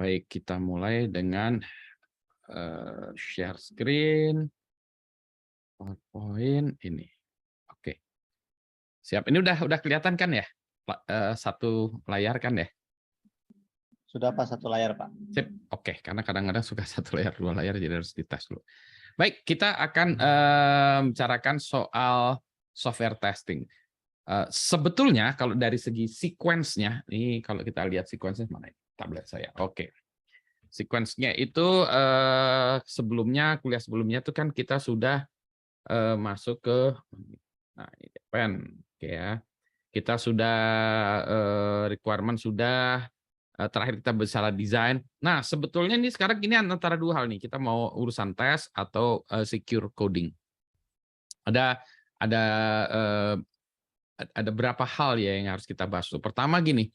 Baik, kita mulai dengan share screen, PowerPoint ini. Oke, siap. Ini udah kelihatan kan ya? Satu layar kan ya? Sudah Pak, satu layar Pak. Sip. Oke, karena kadang-kadang suka satu layar, dua layar, jadi harus dites dulu. Baik, kita akan bicarakan soal software testing. Sebetulnya kalau dari segi sequence-nya, ini kalau kita lihat sequence-nya mana ini? Tablet saya. Oke. Sequence-nya itu sebelumnya, kuliah sebelumnya itu kan kita sudah masuk ke, nah ini pen, oke ya. Kita sudah requirement sudah, terakhir kita bicara desain. Nah sebetulnya ini sekarang ini antara dua hal nih, kita mau urusan tes atau secure coding. Ada eh, ada berapa hal ya yang harus kita bahas. Pertama gini,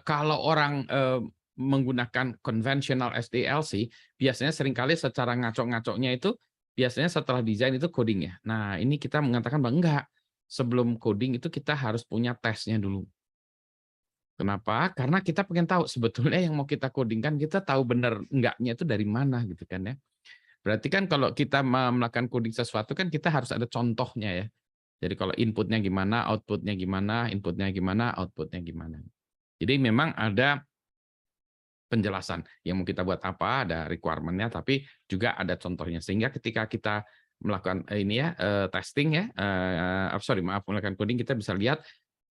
kalau orang menggunakan konvensional SDLC, biasanya seringkali secara ngaco-ngaconya itu biasanya setelah desain itu coding ya. Nah, ini kita mengatakan bahwa enggak. Sebelum coding itu kita harus punya tesnya dulu. Kenapa? Karena kita pengen tahu sebetulnya yang mau kita codingkan, kita tahu benar enggaknya itu dari mana gitu kan ya. Berarti kan kalau kita melakukan coding sesuatu kan kita harus ada contohnya ya. Jadi kalau inputnya gimana, outputnya gimana, inputnya gimana, outputnya gimana. Jadi memang ada penjelasan yang mau kita buat apa, ada requirement-nya, tapi juga ada contohnya. Sehingga ketika kita melakukan ini ya testing ya, melakukan coding, kita bisa lihat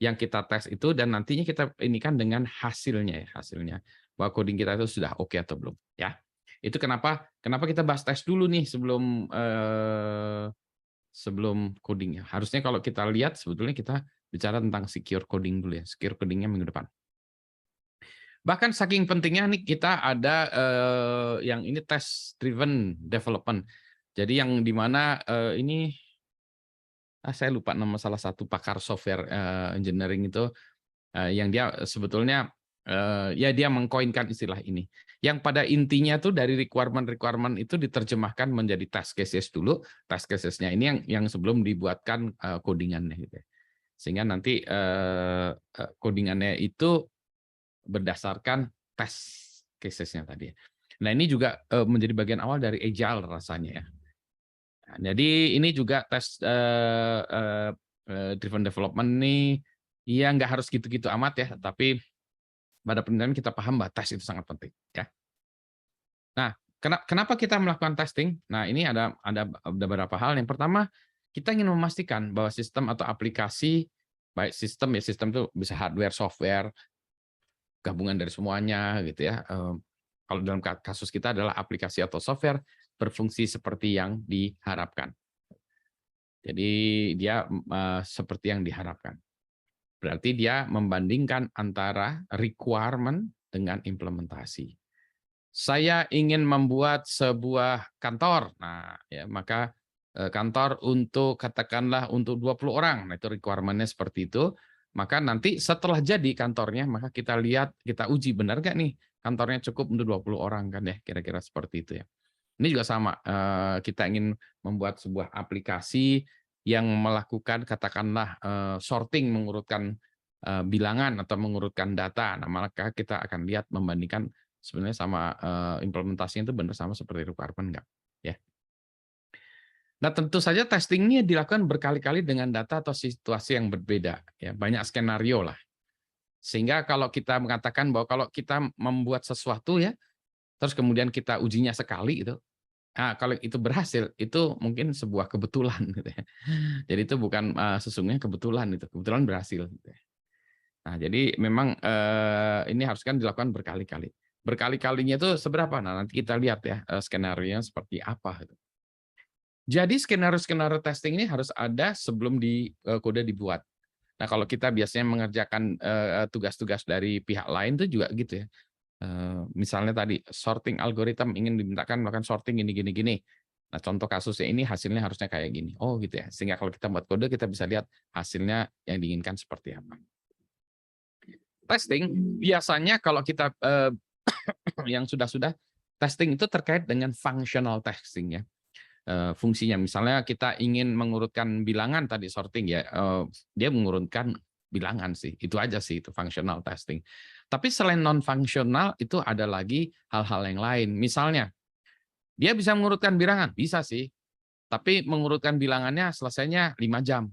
yang kita tes itu dan nantinya kita ini kan dengan hasilnya ya, hasilnya bahwa coding kita itu sudah oke atau belum ya. Itu kenapa kita bahas tes dulu nih sebelum coding ya. Harusnya kalau kita lihat sebetulnya kita bicara tentang secure coding dulu ya. Secure codingnya minggu depan. Bahkan saking pentingnya nih kita ada yang ini test driven development. Jadi yang di mana ini saya lupa nama salah satu pakar software engineering itu yang dia sebetulnya ya dia mengkoinkan istilah ini. Yang pada intinya tuh dari requirement itu diterjemahkan menjadi test cases dulu, test casesnya ini yang sebelum dibuatkan codingannya gitu ya. Sehingga nanti codingannya itu berdasarkan tes cases-nya tadi. Nah, ini juga menjadi bagian awal dari agile rasanya ya. Nah, jadi ini juga tes driven development nih, ya nggak harus gitu-gitu amat ya, tapi pada penelitian kita paham bahwa tes itu sangat penting ya. Nah, kenapa kita melakukan testing? Nah, ini ada beberapa hal. Yang pertama, kita ingin memastikan bahwa sistem atau aplikasi, baik sistem ya, sistem itu bisa hardware, software, gabungan dari semuanya gitu ya. Kalau dalam kasus kita adalah aplikasi atau software berfungsi seperti yang diharapkan. Jadi dia seperti yang diharapkan. Berarti dia membandingkan antara requirement dengan implementasi. Saya ingin membuat sebuah kantor. Nah, ya maka kantor untuk katakanlah untuk 20 orang. Nah, itu requirement-nya seperti itu. Maka nanti setelah jadi kantornya, maka kita lihat, kita uji benar nggak nih kantornya cukup untuk 20 orang kan ya, kira-kira seperti itu ya. Ini juga sama, kita ingin membuat sebuah aplikasi yang melakukan katakanlah sorting, mengurutkan bilangan atau mengurutkan data. Nah, maka kita akan lihat membandingkan sebenarnya sama implementasinya itu benar sama seperti requirement nggak ya. Nah, tentu saja testing ini dilakukan berkali-kali dengan data atau situasi yang berbeda ya, banyak skenario lah. Sehingga kalau kita mengatakan bahwa kalau kita membuat sesuatu ya, terus kemudian kita ujinya sekali itu, nah, kalau itu berhasil, itu mungkin sebuah kebetulan gitu ya. Jadi itu bukan sesungguhnya kebetulan itu, kebetulan berhasil gitu ya. Nah, jadi memang ini harus kan dilakukan berkali-kali. Berkali-kalinya itu seberapa? Nah, nanti kita lihat ya skenario-nya seperti apa gitu. Jadi skenario-skenario testing ini harus ada sebelum kode dibuat. Nah, kalau kita biasanya mengerjakan tugas-tugas dari pihak lain itu juga gitu ya. Misalnya tadi sorting algoritma ingin dimintakan melakukan sorting gini gini gini. Nah, contoh kasusnya ini hasilnya harusnya kayak gini. Oh, gitu ya. Sehingga kalau kita buat kode kita bisa lihat hasilnya yang diinginkan seperti apa. Testing biasanya kalau kita yang sudah testing itu terkait dengan functional testing ya. Fungsinya misalnya kita ingin mengurutkan bilangan tadi sorting ya, dia mengurutkan bilangan sih. Itu aja sih, itu functional testing. Tapi selain non-functional itu ada lagi hal-hal yang lain. Misalnya, dia bisa mengurutkan bilangan, bisa sih. Tapi mengurutkan bilangannya selesainya 5 jam.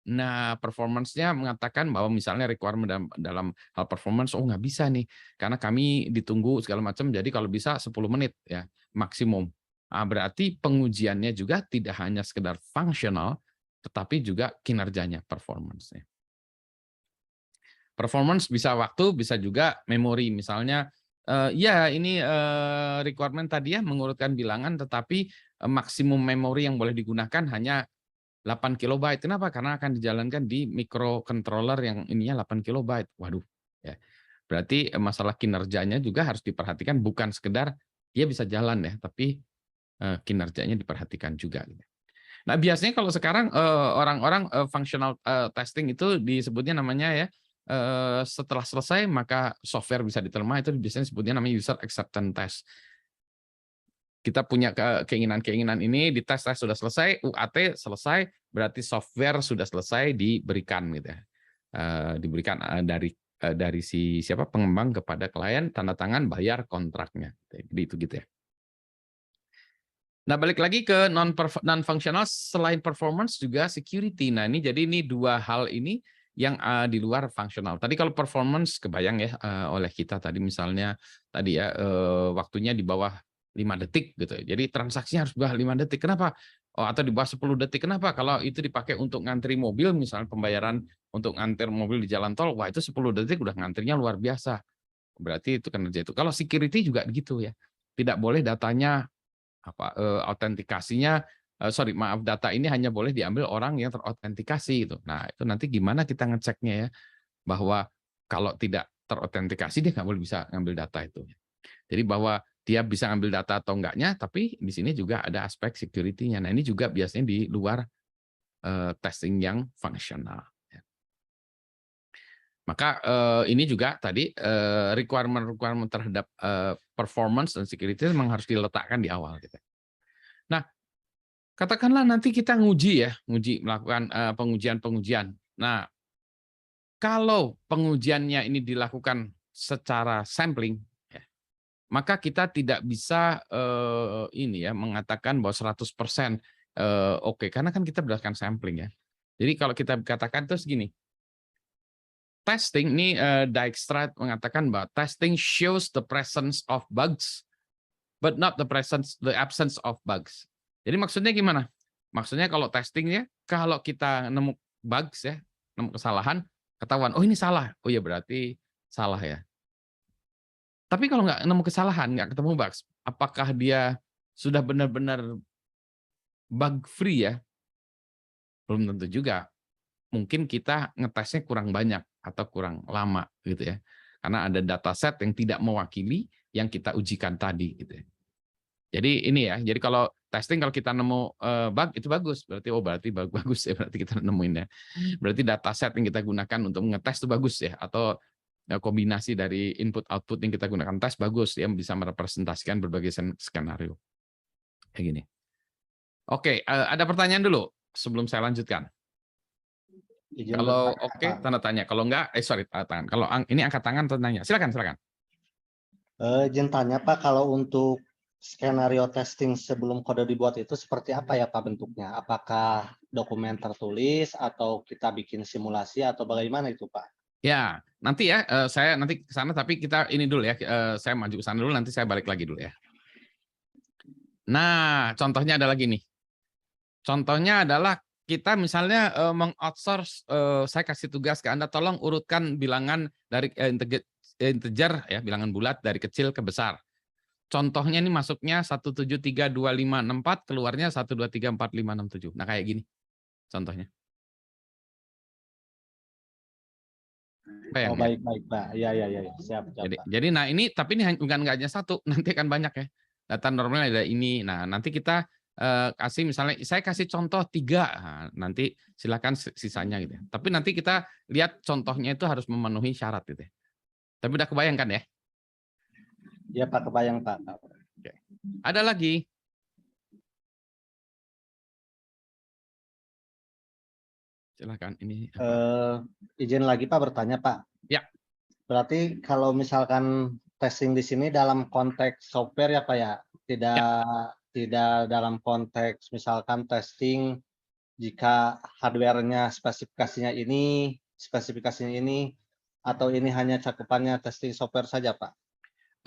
Nah, performance-nya mengatakan bahwa misalnya requirement dalam hal performance, oh nggak bisa nih, karena kami ditunggu segala macam, jadi kalau bisa 10 menit ya maksimum. Ah, berarti pengujiannya juga tidak hanya sekedar fungsional, tetapi juga kinerjanya, performance-nya. Performance bisa waktu, bisa juga memori. Misalnya, ya ini requirement tadi ya mengurutkan bilangan, tetapi maksimum memori yang boleh digunakan hanya 8 kilobyte. Kenapa? Karena akan dijalankan di microcontroller yang ininya 8 kilobyte. Waduh, ya. Berarti masalah kinerjanya juga harus diperhatikan, bukan sekedar dia bisa jalan ya, tapi kinerjanya diperhatikan juga. Nah, biasanya kalau sekarang orang-orang functional testing itu disebutnya namanya ya, setelah selesai maka software bisa diterima, itu biasanya sebutnya namanya user acceptance test. Kita punya keinginan-keinginan ini, dites sudah selesai, UAT selesai, berarti software sudah selesai diberikan gitu ya. Diberikan dari si siapa pengembang kepada klien, tanda tangan, bayar kontraknya. Jadi itu gitu ya. Nah, balik lagi ke non-functional, selain performance juga security. Nah, ini dua hal ini yang di luar fungsional. Tadi kalau performance kebayang ya oleh kita tadi misalnya tadi ya waktunya di bawah 5 detik gitu. Jadi transaksinya harus di bawah 5 detik. Kenapa? Oh, atau di bawah 10 detik. Kenapa? Kalau itu dipakai untuk ngantri mobil, misalnya pembayaran untuk nganter mobil di jalan tol, wah itu 10 detik udah ngantrinya luar biasa. Berarti itu kinerja itu. Kalau security juga gitu ya. Tidak boleh datanya autentikasinya maaf, data ini hanya boleh diambil orang yang terautentikasi itu. Nah, itu nanti gimana kita ngeceknya ya, bahwa kalau tidak terautentikasi dia nggak boleh bisa ngambil data itu. Jadi bahwa dia bisa ngambil data atau enggaknya, tapi di sini juga ada aspek security-nya. Nah, ini juga biasanya di luar testing yang fungsional. Maka ini juga tadi requirement terhadap performance dan security memang harus diletakkan di awal gitu. Nah, katakanlah nanti kita nguji melakukan pengujian-pengujian. Nah, kalau pengujiannya ini dilakukan secara sampling, ya, maka kita tidak bisa ini ya mengatakan bahwa 100% oke, karena kan kita berdasarkan sampling ya. Jadi kalau kita katakan terus gini, testing ini Dijkstra mengatakan bahwa testing shows the presence of bugs, but not the absence of bugs. Jadi maksudnya gimana? Maksudnya kalau testing ya, kalau kita nemu bugs ya, nemu kesalahan, ketahuan, oh ini salah, oh ya berarti salah ya. Tapi kalau nggak nemu kesalahan, nggak ketemu bugs, apakah dia sudah benar-benar bug free ya? Belum tentu juga. Mungkin kita ngetesnya kurang banyak atau kurang lama gitu ya. Karena ada dataset yang tidak mewakili yang kita ujikan tadi gitu ya. Jadi ini ya, jadi kalau testing kalau kita nemu bug itu bagus, berarti bagus ya, berarti kita nemuinnya. Berarti dataset yang kita gunakan untuk ngetes itu bagus ya, atau kombinasi dari input output yang kita gunakan tes bagus ya, bisa merepresentasikan berbagai skenario. Kayak gini. Oke, ada pertanyaan dulu sebelum saya lanjutkan. Kalau oke, tanda tanya. Kalau enggak, tangan. Kalau ini angkat tangan, tanda tanya. Silakan. Izin tanya Pak, kalau untuk skenario testing sebelum kode dibuat itu seperti apa ya Pak bentuknya? Apakah dokumen tertulis atau kita bikin simulasi atau bagaimana itu Pak? Ya, nanti ya, saya nanti ke sana, tapi kita ini dulu ya, saya maju ke sana dulu, nanti saya balik lagi dulu ya. Nah, contohnya ada lagi nih. Contohnya adalah kita misalnya meng-outsource, saya kasih tugas ke Anda, tolong urutkan bilangan dari integer ya, bilangan bulat dari kecil ke besar. Contohnya ini masuknya 1732564, keluarnya 1234567. Nah, kayak gini contohnya. Oh Bayang ya? baik Pak, ya siap Pak. Jadi nah ini tapi ini bukan nggak hanya satu, nanti akan banyak ya. Data normalnya ada ini. Nah, nanti kita kasih misalnya saya kasih contoh 3, nah, nanti silakan sisanya gitu ya. Tapi nanti kita lihat contohnya itu harus memenuhi syarat gitu ya. Tapi udah kebayangkan ya? Ya Pak, kebayang Pak. Oke. Ada lagi? silakan. Ini apa? Eh, izin lagi Pak bertanya Pak. Ya, Berarti kalau misalkan testing di sini dalam konteks software ya Pak ya, ya. tidak dalam konteks misalkan testing jika hardware-nya spesifikasinya ini, atau ini hanya cakupannya testing software saja Pak?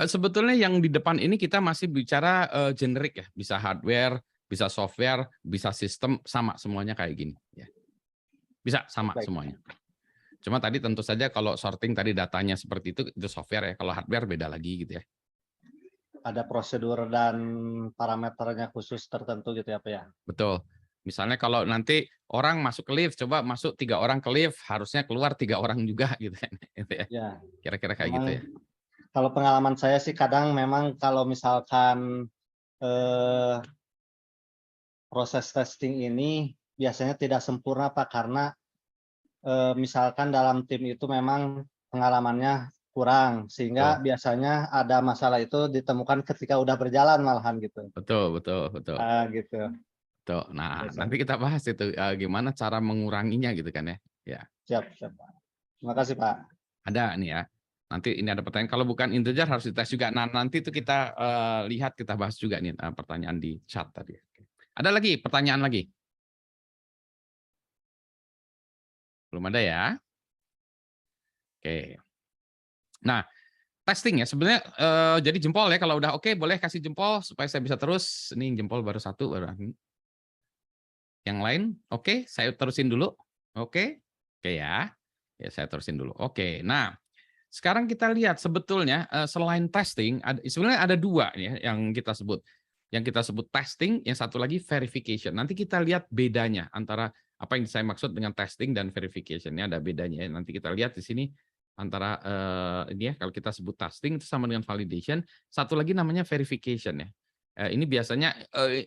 Sebetulnya yang di depan ini kita masih bicara generik ya, bisa hardware, bisa software, bisa sistem, sama semuanya kayak gini. Ya. Bisa sama Baik, semuanya. Cuma tadi tentu saja kalau sorting tadi datanya seperti itu software ya. Kalau hardware beda lagi gitu ya. ada prosedur dan parameternya khusus tertentu gitu ya Pak ya? Betul. Misalnya kalau nanti orang masuk ke lift, coba masuk 3 orang ke lift, harusnya keluar 3 orang juga gitu kan. Gitu ya. Ya, Kira-kira kayak gitu ya. memang kalau pengalaman saya sih kadang memang kalau misalkan eh, proses testing ini biasanya tidak sempurna Pak karena misalkan dalam tim itu memang pengalamannya kurang sehingga Betul. biasanya ada masalah itu ditemukan ketika udah berjalan malahan gitu. Betul, betul, betul. Gitu. Betul. Nah, nanti Biasanya. kita bahas itu gimana cara menguranginya gitu kan ya. Ya. Siap, siap Pak. Terima kasih Pak. Ada nih ya. Nanti ini ada pertanyaan. Kalau bukan integer harus dites juga. Nah, nanti itu kita lihat, kita bahas juga nih pertanyaan di chat tadi. Ada lagi pertanyaan lagi? Belum ada ya? Oke. Nah, testing ya. Sebenarnya jadi jempol ya. Kalau udah oke, boleh kasih jempol supaya saya bisa terus. Ini jempol baru satu. Yang lain, oke. Saya terusin dulu. Oke. Oke ya. Ya, saya terusin dulu. Oke. Nah, sekarang kita lihat sebetulnya selain testing, sebenarnya ada dua ya yang kita sebut. Yang kita sebut testing, yang satu lagi verification. Nanti kita lihat bedanya antara apa yang saya maksud dengan testing dan verification. Ini ada bedanya. Nanti kita lihat di sini antara ini ya, kalau kita sebut testing itu sama dengan validation. Satu lagi namanya verification ya. Ini biasanya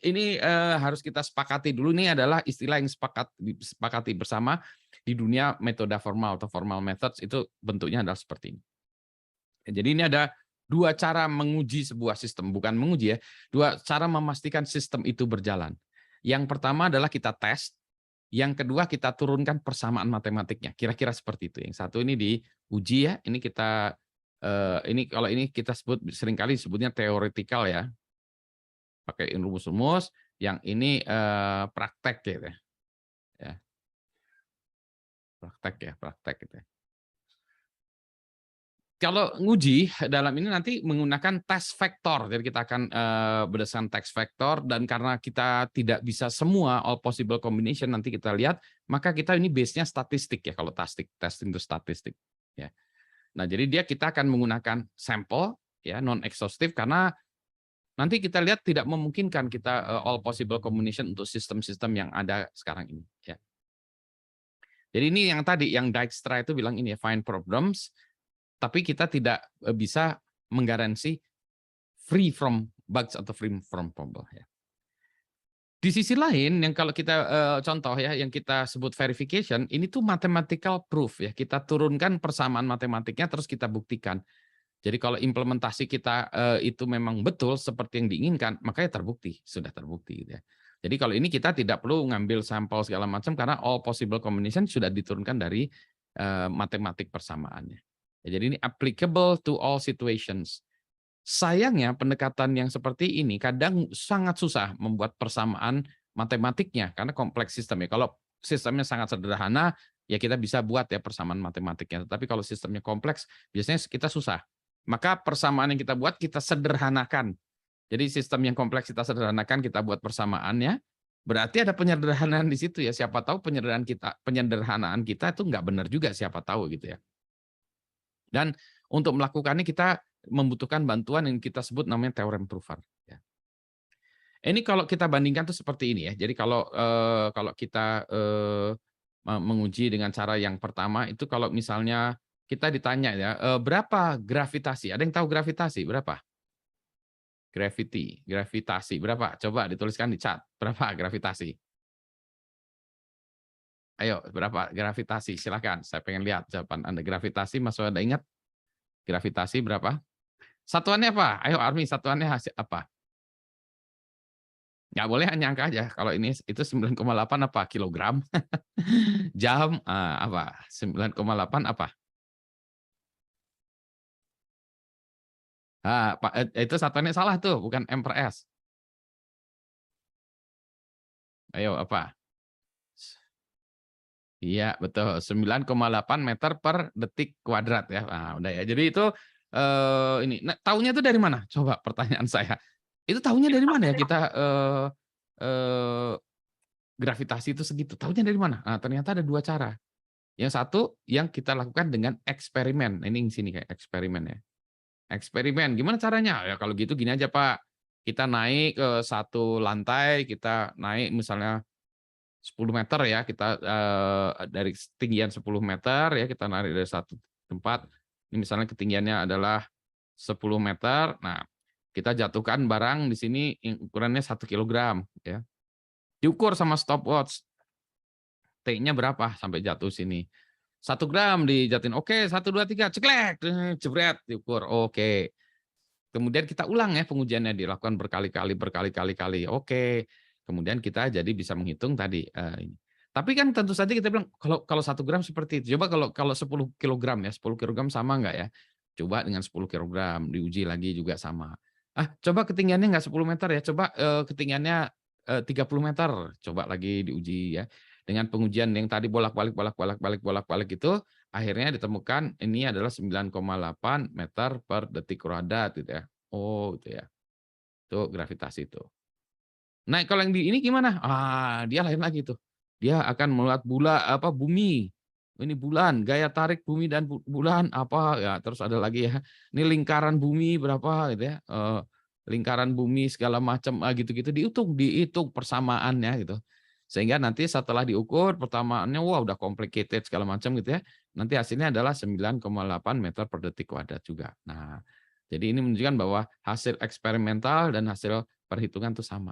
ini harus kita sepakati dulu, nih adalah istilah yang disepakati bersama di dunia metode formal atau formal methods, itu bentuknya adalah seperti ini. Jadi ini ada dua cara menguji sebuah sistem, bukan menguji ya, dua cara memastikan sistem itu berjalan. Yang pertama adalah kita tes, yang kedua kita turunkan persamaan matematiknya. Kira-kira seperti itu. Yang satu ini diuji ya, ini kita ini kalau ini kita sebut seringkali disebutnya teoretikal ya, pakai rumus-rumus. Yang ini praktek gitu ya, praktek gitu ya. Kalau nguji dalam ini nanti menggunakan test vector, jadi kita akan berdasarkan test vector, dan karena kita tidak bisa semua all possible combination nanti kita lihat, maka kita ini base-nya statistik ya, kalau testing itu statistik ya. Nah, jadi kita akan menggunakan sampel ya, non exhaustive, karena nanti kita lihat tidak memungkinkan kita all possible combination untuk sistem-sistem yang ada sekarang ini ya. Jadi ini yang tadi yang Dijkstra itu bilang ini ya, find problems, tapi kita tidak bisa menggaransi free from bugs atau free from problem ya. Di sisi lain yang kalau kita contoh ya yang kita sebut verification, ini tuh mathematical proof ya. Kita turunkan persamaan matematiknya terus kita buktikan. Jadi kalau implementasi kita itu memang betul seperti yang diinginkan, makanya terbukti, sudah terbukti gitu ya. Jadi kalau ini kita tidak perlu ngambil sampel segala macam karena all possible combination sudah diturunkan dari matematik persamaannya. Jadi ini applicable to all situations. Sayangnya pendekatan yang seperti ini kadang sangat susah membuat persamaan matematiknya karena kompleks sistemnya. Kalau sistemnya sangat sederhana, ya kita bisa buat ya persamaan matematiknya. Tetapi kalau sistemnya kompleks, biasanya kita susah. Maka persamaan yang kita buat kita sederhanakan. Jadi sistem yang kompleks kita sederhanakan, kita buat persamaannya. Berarti ada penyederhanaan di situ ya. Siapa tahu penyederhanaan kita itu nggak benar juga, siapa tahu gitu ya. Dan untuk melakukannya kita membutuhkan bantuan yang kita sebut namanya theorem prover. Ya. Ini kalau kita bandingkan tuh seperti ini ya. Jadi kalau kita menguji dengan cara yang pertama itu kalau misalnya kita ditanya ya berapa gravitasi? Ada yang tahu gravitasi berapa? Gravitasi berapa? Coba dituliskan di chat. Berapa gravitasi? Ayo, berapa gravitasi? Silakan. Saya pengen lihat jawaban Anda. Gravitasi masih ada ingat? Gravitasi berapa? Satuannya apa? Ayo Armi, satuannya apa? Nggak boleh hanya angka aja. Kalau ini itu 9,8 apa? Kilogram. Jam apa? 9,8 apa? Pak, itu satuannya salah tuh, bukan M per S. Ayo apa? Iya, betul. 9,8 meter per detik kuadrat ya. Nah, udah ya. Jadi itu ini. Nah, taunya itu dari mana? Coba pertanyaan saya. Itu taunya dari mana ya kita eh, gravitasi itu segitu? Taunya dari mana? Nah, ternyata ada dua cara. Yang satu yang kita lakukan dengan eksperimen. Ini di sini kayak eksperimen ya. Eksperimen. Gimana caranya? Ya kalau gitu gini aja, Pak. Kita naik ke satu lantai, kita naik misalnya 10 meter ya, kita dari ketinggian 10 meter ya, kita narik dari satu tempat. Ini misalnya ketinggiannya adalah 10 meter. Nah, kita jatuhkan barang di sini yang ukurannya 1 kilogram ya. Diukur sama stopwatch. T-nya berapa sampai jatuh sini. 1 gram dijatuhin. Oke, 1, 2, 3, ceklek, jebret, diukur. Oke. Kemudian kita ulang ya pengujiannya, dilakukan berkali-kali, berkali-kali. Oke. Kemudian kita jadi bisa menghitung tadi ini. Tapi kan tentu saja kita bilang kalau 1 gram seperti itu. Coba kalau 10 kilogram ya, 10 kilogram sama enggak ya? Coba dengan 10 kilogram diuji lagi juga sama. Coba ketinggiannya enggak 10 meter ya, coba ketinggiannya 30 meter, coba lagi diuji ya. Dengan pengujian yang tadi bolak-balik itu, akhirnya ditemukan ini adalah 9,8 meter per detik kuadrat gitu ya. Oh, gitu ya. Itu gravitasi itu. Nah, kalau yang di ini gimana? Dia lain lagi tuh. Dia akan melihat bumi. Ini bulan, gaya tarik bumi dan bulan apa ya, terus ada lagi ya. Ini lingkaran bumi berapa gitu ya. Lingkaran bumi segala macam gitu-gitu dihitung persamaannya gitu. Sehingga nanti setelah diukur persamaannya wah udah complicated segala macam gitu ya. Nanti hasilnya adalah 9,8 meter per detik kuadrat juga. Nah, jadi ini menunjukkan bahwa hasil eksperimental dan hasil perhitungan itu sama,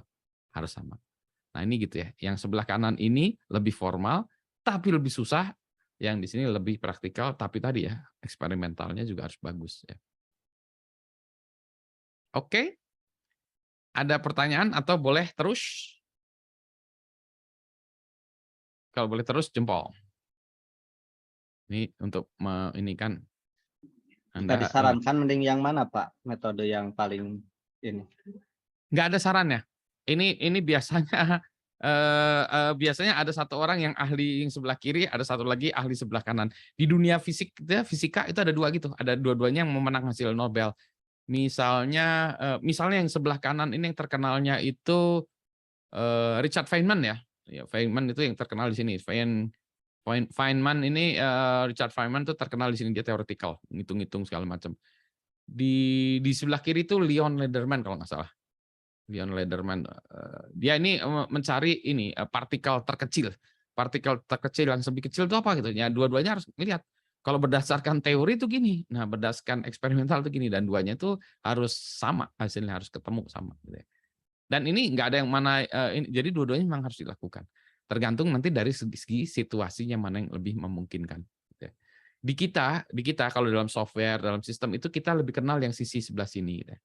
harus sama. Nah, ini gitu ya. Yang sebelah kanan ini lebih formal tapi lebih susah, yang di sini lebih praktikal tapi tadi ya eksperimentalnya juga harus bagus ya. Oke, ada pertanyaan atau boleh terus? Kalau boleh terus jempol. Ini untuk ini kan Jika Anda disarankan mending yang mana, Pak? Metode yang paling ini? nggak ada sarannya. Ini biasanya biasanya ada satu orang yang ahli yang sebelah kiri, ada satu lagi ahli sebelah kanan. Di dunia fisika itu ada dua gitu, ada dua-duanya yang memenang hasil Nobel. Misalnya yang sebelah kanan ini yang terkenalnya itu Richard Feynman ya. Ya, Feynman itu yang terkenal di sini. Feynman ini Richard Feynman itu terkenal di sini, dia teoretikal, ngitung-ngitung segala macam. Di sebelah kiri itu Leon Lederman kalau nggak salah. Leon Lederman. Dia ini mencari ini partikel terkecil. Partikel terkecil yang lebih kecil itu apa gitu. Ya, dua-duanya harus melihat. Kalau berdasarkan teori itu gini, nah berdasarkan eksperimental itu gini, dan duanya itu harus sama, hasilnya harus ketemu sama. Gitu ya. Dan ini nggak ada yang mana, jadi dua-duanya memang harus dilakukan. Tergantung nanti dari segi situasinya mana yang lebih memungkinkan. Gitu ya. Di kita kalau dalam software, dalam sistem itu kita lebih kenal yang sisi sebelah sini. Gitu ya.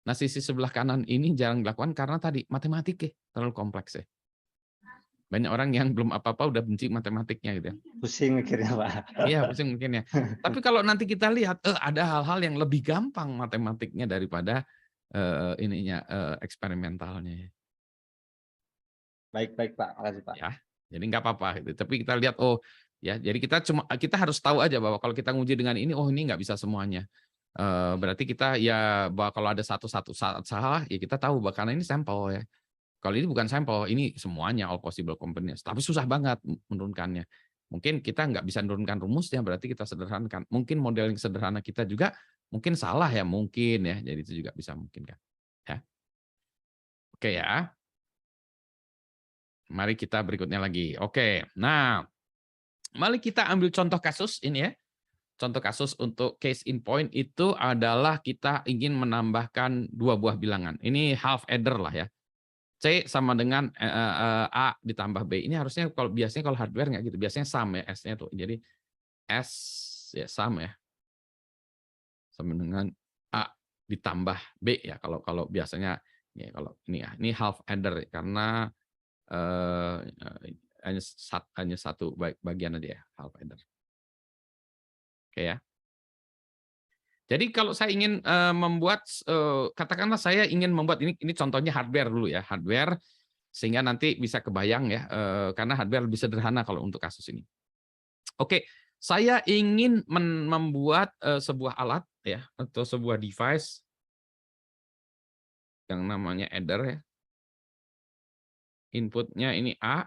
Nah, sisi sebelah kanan ini jarang dilakukan karena tadi matematik ya, terlalu kompleks ya. Banyak orang yang belum apa-apa udah benci matematiknya gitu ya. Pusing mikirnya, Pak. Iya, pusing mungkin ya. Tapi kalau nanti kita lihat, ada hal-hal yang lebih gampang matematiknya daripada eksperimentalnya. Baik, Pak. Makasih, Pak. Ya, jadi nggak apa-apa gitu. Tapi kita lihat, ya, jadi kita harus tahu aja bahwa kalau kita nguji dengan ini, ini nggak bisa semuanya. Berarti kita ya bahwa kalau ada satu saat salah, ya kita tahu bahwa karena ini sampel ya. Kalau ini bukan sampel, ini semuanya all possible components. Tapi susah banget menurunkannya. Mungkin kita nggak bisa menurunkan rumusnya, berarti kita sederhanakan. Mungkin modeling sederhana kita juga mungkin salah ya, mungkin ya. Jadi itu juga bisa mungkin kan. Ya. Oke ya. Mari kita berikutnya lagi. Oke. Nah, mari kita ambil contoh kasus ini ya. Contoh kasus untuk case in point itu adalah kita ingin menambahkan dua buah bilangan. Ini half adder lah ya. C sama dengan A ditambah B. Ini harusnya biasanya kalau hardware nggak gitu. Biasanya sum ya S-nya tuh. Jadi S ya sum ya. Sama dengan A ditambah B ya kalau biasanya Ya, kalau ini ya, ini half adder karena eh, hanya satu bagian aja ya, half adder. Oke ya. Jadi kalau saya ingin membuat, katakanlah saya ingin membuat ini contohnya hardware dulu ya, hardware sehingga nanti bisa kebayang ya, karena hardware lebih sederhana kalau untuk kasus ini. Oke, saya ingin membuat sebuah alat ya atau sebuah device yang namanya adder ya. Inputnya ini A,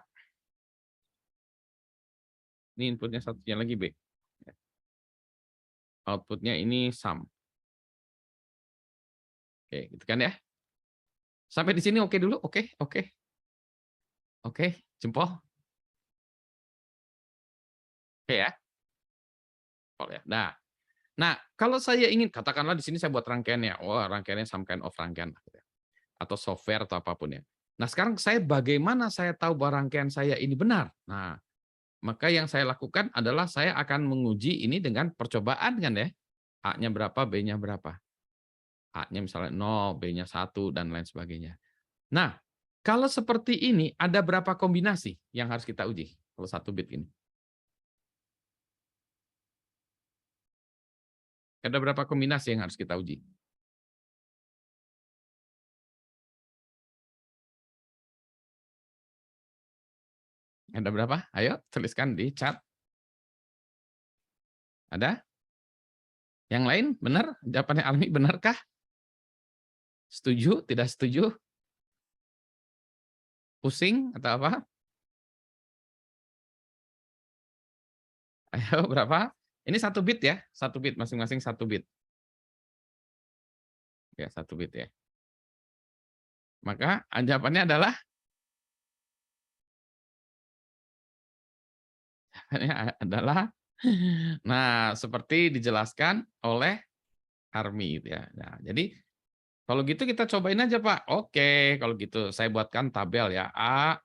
ini inputnya satunya lagi B. Outputnya ini sum. Oke, gitu kan ya. Sampai di sini oke dulu, oke, oke, oke, jempol, oke ya, jempol ya. Nah, kalau saya ingin katakanlah di sini saya buat rangkaiannya, wah rangkaiannya some kind of rangkaian gitu ya, atau software atau apapun ya. Nah, sekarang saya bagaimana saya tahu bahwa rangkaian saya ini benar? Nah, maka yang saya lakukan adalah saya akan menguji ini dengan percobaan kan ya. A-nya berapa, B-nya berapa. A-nya misalnya 0, B-nya 1, dan lain sebagainya. Nah, kalau seperti ini, ada berapa kombinasi yang harus kita uji? Kalau 1 bit ini. Ada berapa kombinasi yang harus kita uji? Ada berapa? Ayo, tuliskan di chat. Ada? Yang lain? Benar? Jawabannya Almi, benarkah? Setuju? Tidak setuju? Pusing? Atau apa? Ayo, berapa? Ini 1 bit ya? 1 bit, masing-masing 1 bit. Ya, 1 bit ya. Maka jawabannya adalah nah, seperti dijelaskan oleh Armi gitu ya. Nah, jadi kalau gitu kita cobain aja, Pak. Oke, kalau gitu saya buatkan tabel ya. A,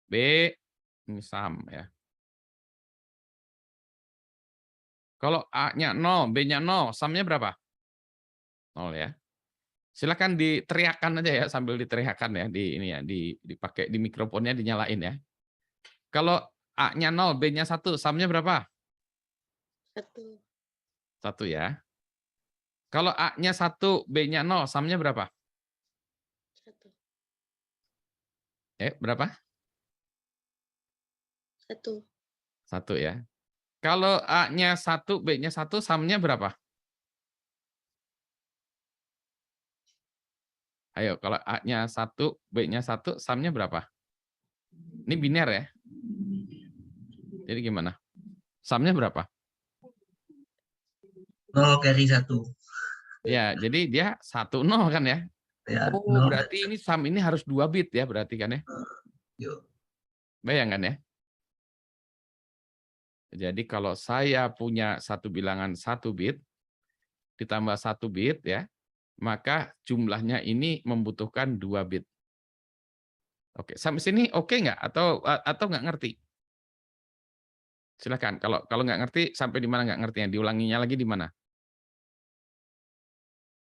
B, ini sum ya. Kalau A-nya 0, B-nya 0, sum-nya berapa? 0 ya. Silakan diteriakkan aja ya sambil diteriakkan ya di ini ya, dipakai di mikrofonnya dinyalain ya. Kalau A-nya 0, B-nya 1, sum-nya berapa? 1. 1 ya. Kalau A-nya 1, B-nya 0, sum-nya berapa? 1. Berapa? 1. 1 ya. Kalau A-nya 1, B-nya 1, sum-nya berapa? Ayo, kalau A-nya 1, B-nya 1, sum-nya berapa? Ini biner ya. Jadi gimana? Sum-nya berapa? 0 carry 1. Ya, jadi dia 1, 0 kan ya. Ya, Oh, 0. berarti ini sum ini harus 2 bit ya berarti kan ya. Yuk. Bayangkan ya. Jadi kalau saya punya satu bilangan 1 bit, ditambah 1 bit ya, maka jumlahnya ini membutuhkan 2 bit. Oke, sampai sini oke nggak? Atau nggak ngerti? Silakan. Kalau nggak ngerti sampai di mana nggak ngertinya? Diulanginya lagi di mana?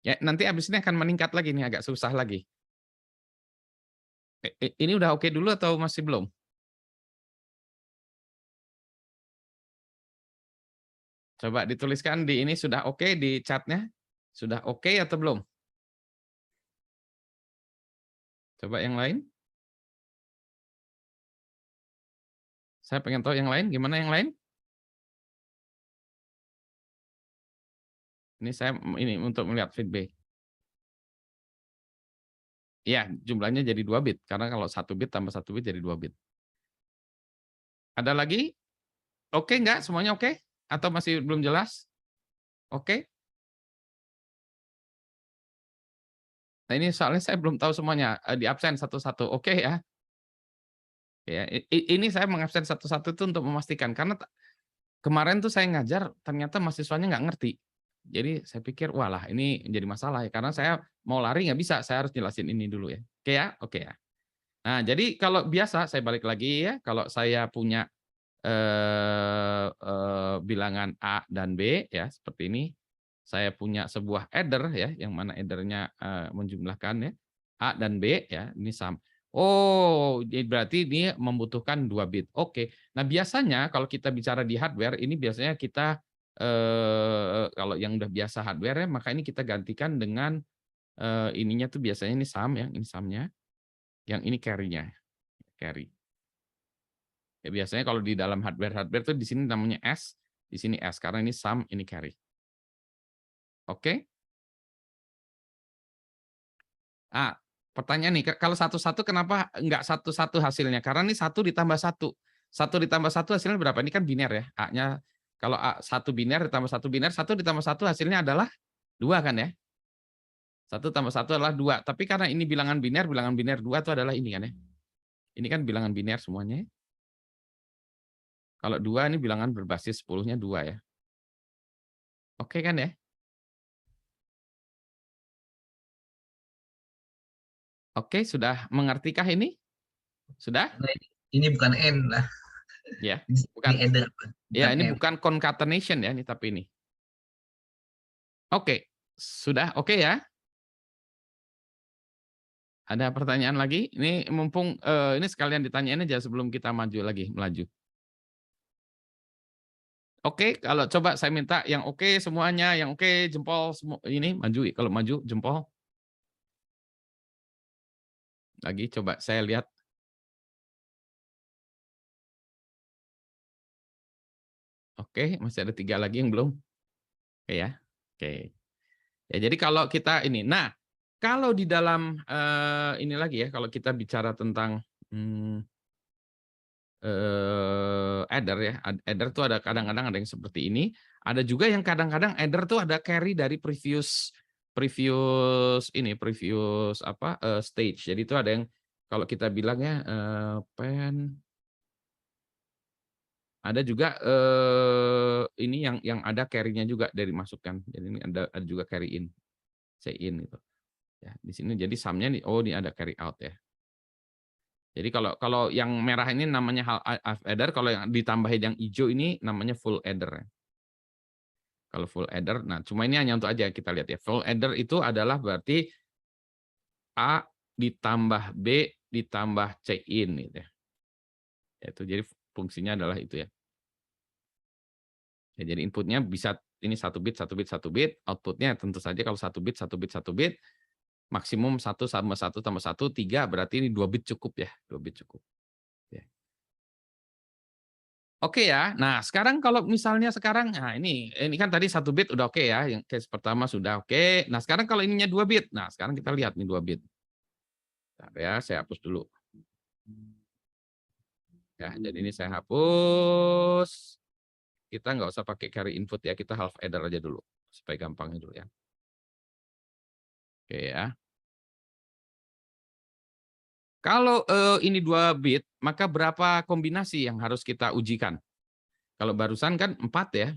Ya, nanti habis ini akan meningkat lagi nih, agak susah lagi. Ini udah oke dulu atau masih belum? Coba dituliskan di ini sudah oke di chatnya? Sudah oke atau belum? Coba yang lain. Saya pengen tahu yang lain, gimana yang lain? Ini saya ini untuk melihat feedback. Ya, jumlahnya jadi 2 bit, karena kalau 1 bit tambah 1 bit jadi 2 bit. Ada lagi? Oke nggak? Semuanya oke? Atau masih belum jelas? Oke? Nah ini soalnya saya belum tahu semuanya, di absen satu-satu. Oke ya? Ya, ini saya mengabsen satu-satu itu untuk memastikan, karena kemarin tuh saya ngajar ternyata mahasiswanya nggak ngerti. Jadi saya pikir, walah ini jadi masalah ya, karena saya mau lari nggak bisa, saya harus jelasin ini dulu ya. Oke ya? Oke ya. Nah, jadi kalau biasa saya balik lagi ya, kalau saya punya bilangan A dan B ya seperti ini, saya punya sebuah adder ya, yang mana addernya menjumlahkan ya A dan B ya, ini sum. Oh, berarti ini membutuhkan 2 bit. Oke. Nah, biasanya kalau kita bicara di hardware ini biasanya kita kalau yang udah biasa hardware ya, maka ini kita gantikan dengan ininya tuh biasanya ini sum ya, ini sumnya, yang ini carry-nya, carry. Ya, biasanya kalau di dalam hardware tuh di sini namanya S, di sini S karena ini sum, ini carry. Oke? Ah, pertanyaan nih, kalau satu-satu kenapa enggak satu-satu hasilnya? Karena ini 1 ditambah 1. 1 ditambah 1 hasilnya berapa? Ini kan biner ya. A-nya kalau A 1 biner ditambah 1 biner, 1 ditambah 1 hasilnya adalah 2 kan ya? 1 tambah 1 adalah 2. Tapi karena ini bilangan biner 2 itu adalah ini kan ya. Ini kan bilangan biner semuanya. Kalau 2 ini bilangan berbasis 10-nya 2 ya. Oke kan ya? Oke, sudah mengertikah ini? Sudah? Nah, ini bukan N lah. Ya, Ini bukan. adder. Ya, ini N. bukan concatenation ya, ini tapi ini. Oke, sudah oke ya? Ada pertanyaan lagi? Ini mumpung ini sekalian ditanyain aja sebelum kita melaju. Oke, kalau coba saya minta yang oke semuanya, yang oke jempol semua ini maju, kalau maju jempol. Lagi coba saya lihat. Oke, masih ada 3 lagi yang belum. Oke ya. Oke. Ya, jadi kalau kita ini. Nah, kalau di dalam ini lagi ya, kalau kita bicara tentang adder ya. Adder tuh ada kadang-kadang ada yang seperti ini, ada juga yang kadang-kadang adder tuh ada carry dari previous stage. Jadi itu ada yang kalau kita bilangnya pen ada juga ini yang ada carry-nya juga dari masukkan. Jadi ini ada juga carry in, say in gitu. Ya, di sini jadi sum-nya nih, oh ini ada carry out ya. Jadi kalau yang merah ini namanya half adder, kalau yang ditambahin yang hijau ini namanya full adder. Kalau full adder, nah cuma ini hanya untuk aja kita lihat ya. Full adder itu adalah berarti A ditambah B ditambah C in gitu ya. Itu jadi fungsinya adalah itu ya. Ya, jadi inputnya bisa ini 1 bit, 1 bit, 1 bit, outputnya tentu saja kalau 1 bit, 1 bit, 1 bit, maksimum 1 tambah 1 tambah 1, 3, berarti ini 2 bit cukup ya, 2 bit cukup. Ya. Oke ya, nah sekarang kalau misalnya sekarang, nah ini kan tadi 1 bit udah oke ya, yang case pertama sudah oke. Nah sekarang kalau ininya 2 bit, nah sekarang kita lihat nih 2 bit. Bentar ya, saya hapus dulu. Ya, jadi ini saya hapus. Kita nggak usah pakai carry input ya, kita half adder aja dulu supaya gampangnya dulu ya. Oke ya. Kalau ini 2 bit, maka berapa kombinasi yang harus kita ujikan? Kalau barusan kan 4 ya.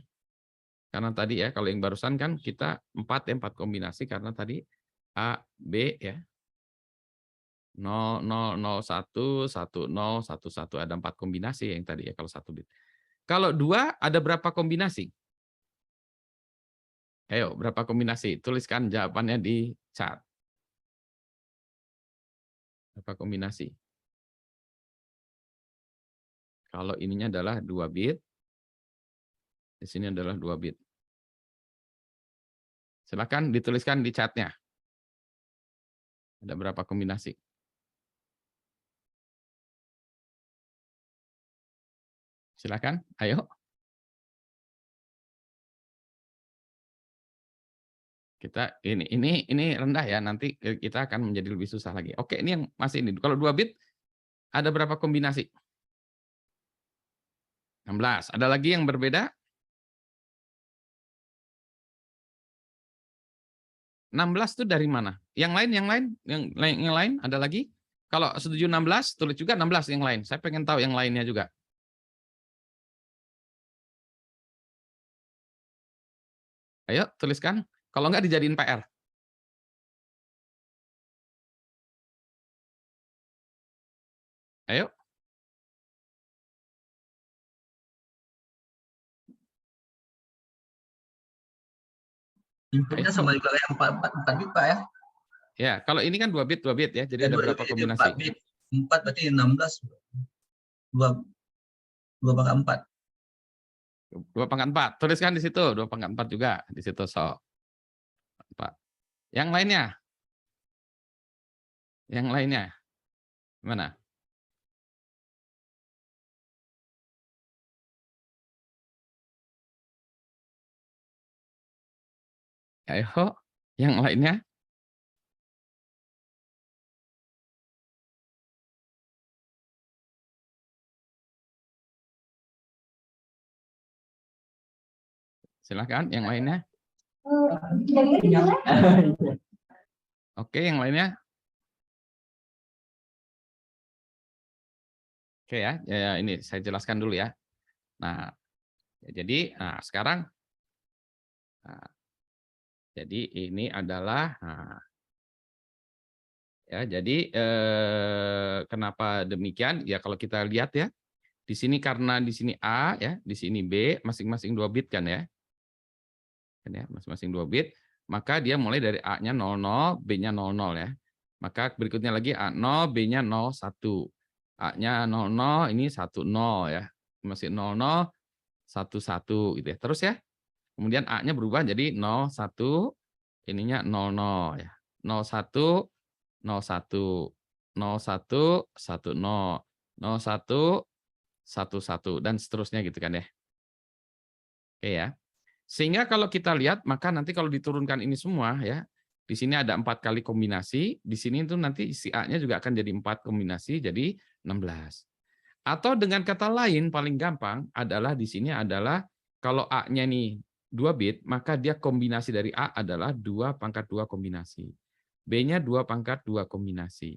Karena tadi ya, kalau yang barusan kan kita 4 ya, 4 kombinasi karena tadi A, B ya. 0, 0, 0, 1, 1, 0, 1, 1. Ada 4 kombinasi yang tadi ya kalau 1 bit. Kalau 2 ada berapa kombinasi? Ayo, berapa kombinasi? Tuliskan jawabannya di chat. Berapa kombinasi? Kalau ininya adalah 2 bit, di sini adalah 2 bit. Silakan dituliskan di chatnya. Ada berapa kombinasi? Silakan, ayo. Kita ini rendah ya, nanti kita akan menjadi lebih susah lagi. Oke, ini yang masih ini. Kalau 2 bit ada berapa kombinasi? 16. Ada lagi yang berbeda? 16 itu dari mana? Yang lain ada lagi? Kalau setuju 16, tulis juga 16 yang lain. Saya pengen tahu yang lainnya juga. Ayo, tuliskan. Kalau enggak dijadiin PR. Ayo. Inputnya sama juga kayak 4 bit Pak ya. Ya, kalau ini kan 2 bit ya. Jadi ada berapa Ini kombinasi? 4 bit. 4 berarti 16. 2 pangkat 4. 2/4. Tuliskan di situ 2/4 juga di situ so. Pak. Yang lainnya? Yang lainnya? Mana? Ayo, yang lainnya? Silakan, yang lainnya. Oke, yang lainnya. Oke ya, ya ini saya jelaskan dulu ya. Nah, jadi sekarang jadi ini adalah ya jadi kenapa demikian? Ya kalau kita lihat ya, di sini karena di sini A ya, di sini B, masing-masing 2 bit kan ya. Kan ya, masing-masing 2 bit, maka dia mulai dari A-nya 00, B-nya 00 ya. Maka berikutnya lagi A0, B-nya 01. A-nya 00, ini 10 ya. Masih 00, 11 gitu ya. Terus ya. Kemudian A-nya berubah jadi 01, ininya 00 ya. 01, 01, 01, 10, 01, 11 dan seterusnya gitu kan ya. Oke ya. Sehingga kalau kita lihat, maka nanti kalau diturunkan ini semua ya, di sini ada 4 kali kombinasi, di sini itu nanti si A-nya juga akan jadi 4 kombinasi, jadi 16. Atau dengan kata lain, paling gampang adalah di sini adalah kalau A-nya nih 2 bit, maka dia kombinasi dari A adalah 2/2 kombinasi. B-nya 2/2 kombinasi.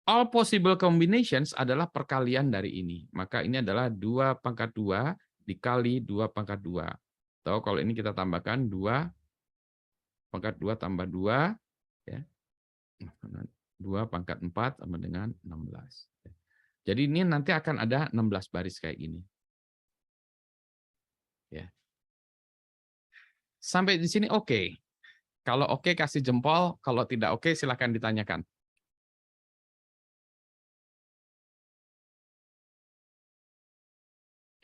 All possible combinations adalah perkalian dari ini. Maka ini adalah 2/2 dikali 2/2. Atau kalau ini kita tambahkan 2/2 tambah 2 ya. 2/4 sama dengan 16. Jadi ini nanti akan ada 16 baris kayak gini. Ya. Sampai di sini oke. Kalau oke kasih jempol, kalau tidak oke silakan ditanyakan.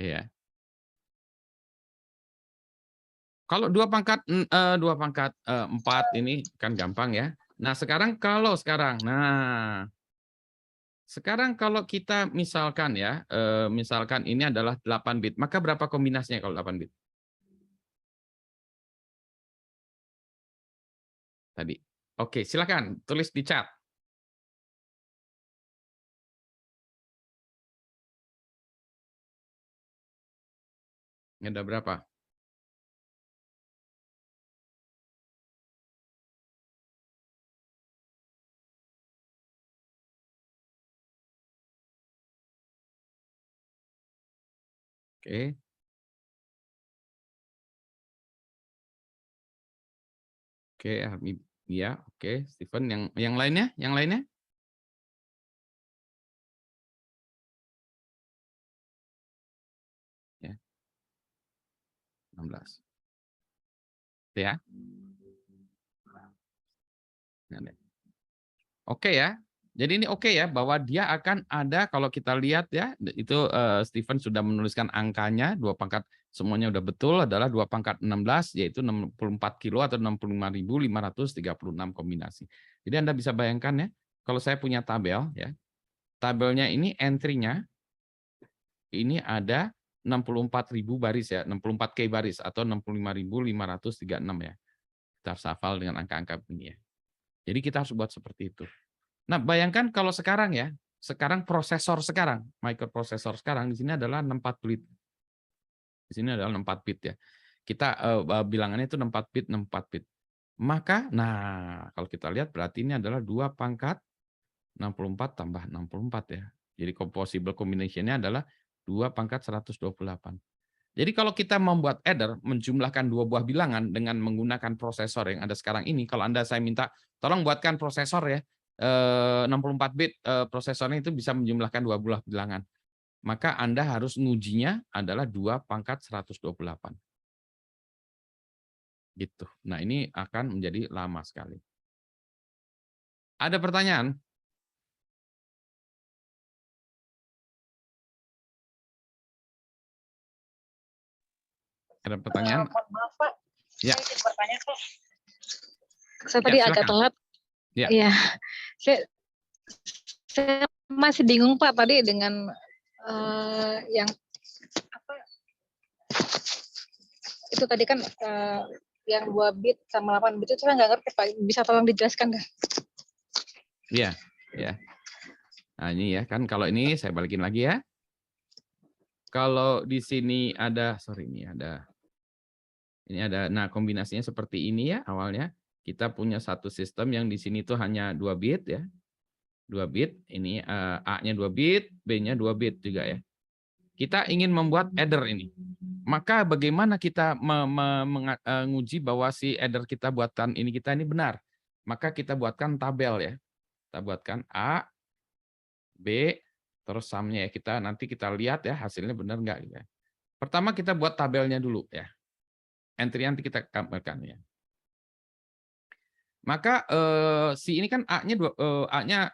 Ya. Kalau 2/4 ini kan gampang ya. Nah, sekarang kalau kita misalkan ya, misalkan ini adalah 8 bit, maka berapa kombinasinya kalau 8 bit? Tadi. Oke, silakan tulis di chat. Ini ada berapa? Oke. Oke, Habib. Ya, oke, Steven. Yang lainnya? Yang lainnya? Ya, 16. Ya. Oke ya. Jadi ini oke ya, bahwa dia akan ada kalau kita lihat ya, itu Steven sudah menuliskan angkanya, 2/4 semuanya udah betul adalah 2/16 yaitu 64 kilo atau 65.536 kombinasi. Jadi Anda bisa bayangkan ya, kalau saya punya tabel ya, tabelnya ini entry-nya ini ada 64.000 baris ya, 64K baris atau 65.536 ya. Kita harus hafal dengan angka-angka ini ya. Jadi kita harus buat seperti itu. Nah, bayangkan kalau sekarang ya, sekarang prosesor sekarang, microprosesor sekarang di sini adalah 64 bit. Di sini adalah 64 bit ya. Kita bilangannya itu 64 bit, 64 bit. Maka, nah kalau kita lihat berarti ini adalah 2/64 tambah 64 ya. Jadi possible combination-nya adalah 2/128. Jadi kalau kita membuat adder, menjumlahkan 2 buah bilangan dengan menggunakan prosesor yang ada sekarang ini, kalau saya minta, tolong buatkan prosesor ya, 64 bit prosesornya itu bisa menjumlahkan 2 buah bilangan. Maka Anda harus ngujinya adalah 2/128. Gitu. Nah, ini akan menjadi lama sekali. Ada pertanyaan? Ada pertanyaan? Mohon maaf Pak, Ya. saya ingin bertanya Pak. Saya Ya, tadi agak silakan. telat. Ya. Iya. Saya masih bingung Pak tadi dengan yang apa itu tadi kan yang 2 bit sama 8 bit itu saya nggak ngerti Pak. Bisa tolong dijelaskan nggak? Iya, ya. Nah, ini ya kan kalau ini saya balikin lagi ya. Kalau di sini ada, nah kombinasinya seperti ini ya awalnya. Kita punya satu sistem yang di sini tuh hanya 2 bit ya. 2 bit, ini A-nya 2 bit, B-nya 2 bit juga ya. Kita ingin membuat adder ini. Maka bagaimana kita menguji bahwa si adder kita buatan ini benar? Maka kita buatkan tabel ya. Kita buatkan A, B, terus sumnya ya. Nanti kita lihat ya hasilnya benar nggak gitu ya. Pertama kita buat tabelnya dulu ya. Entry nanti kita gambarkan ya. Maka si ini kan A-nya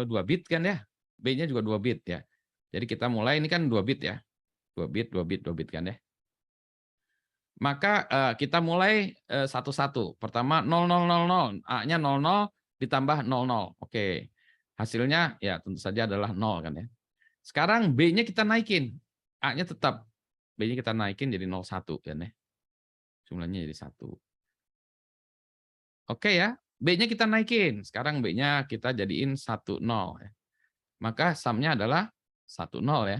2 bit kan ya. B-nya juga 2 bit ya. Jadi kita mulai ini kan 2 bit ya. 2 bit kan ya. Maka kita mulai satu-satu. Pertama 0000, A-nya 00 ditambah 00. Oke. Hasilnya ya tentu saja adalah 0 kan ya. Sekarang B-nya kita naikin. A-nya tetap. B-nya kita naikin jadi 01 kan ya. Jumlahnya jadi 1. Oke ya. B-nya kita naikin. Sekarang B-nya kita jadiin 10 ya. Maka sum-nya adalah 10 ya.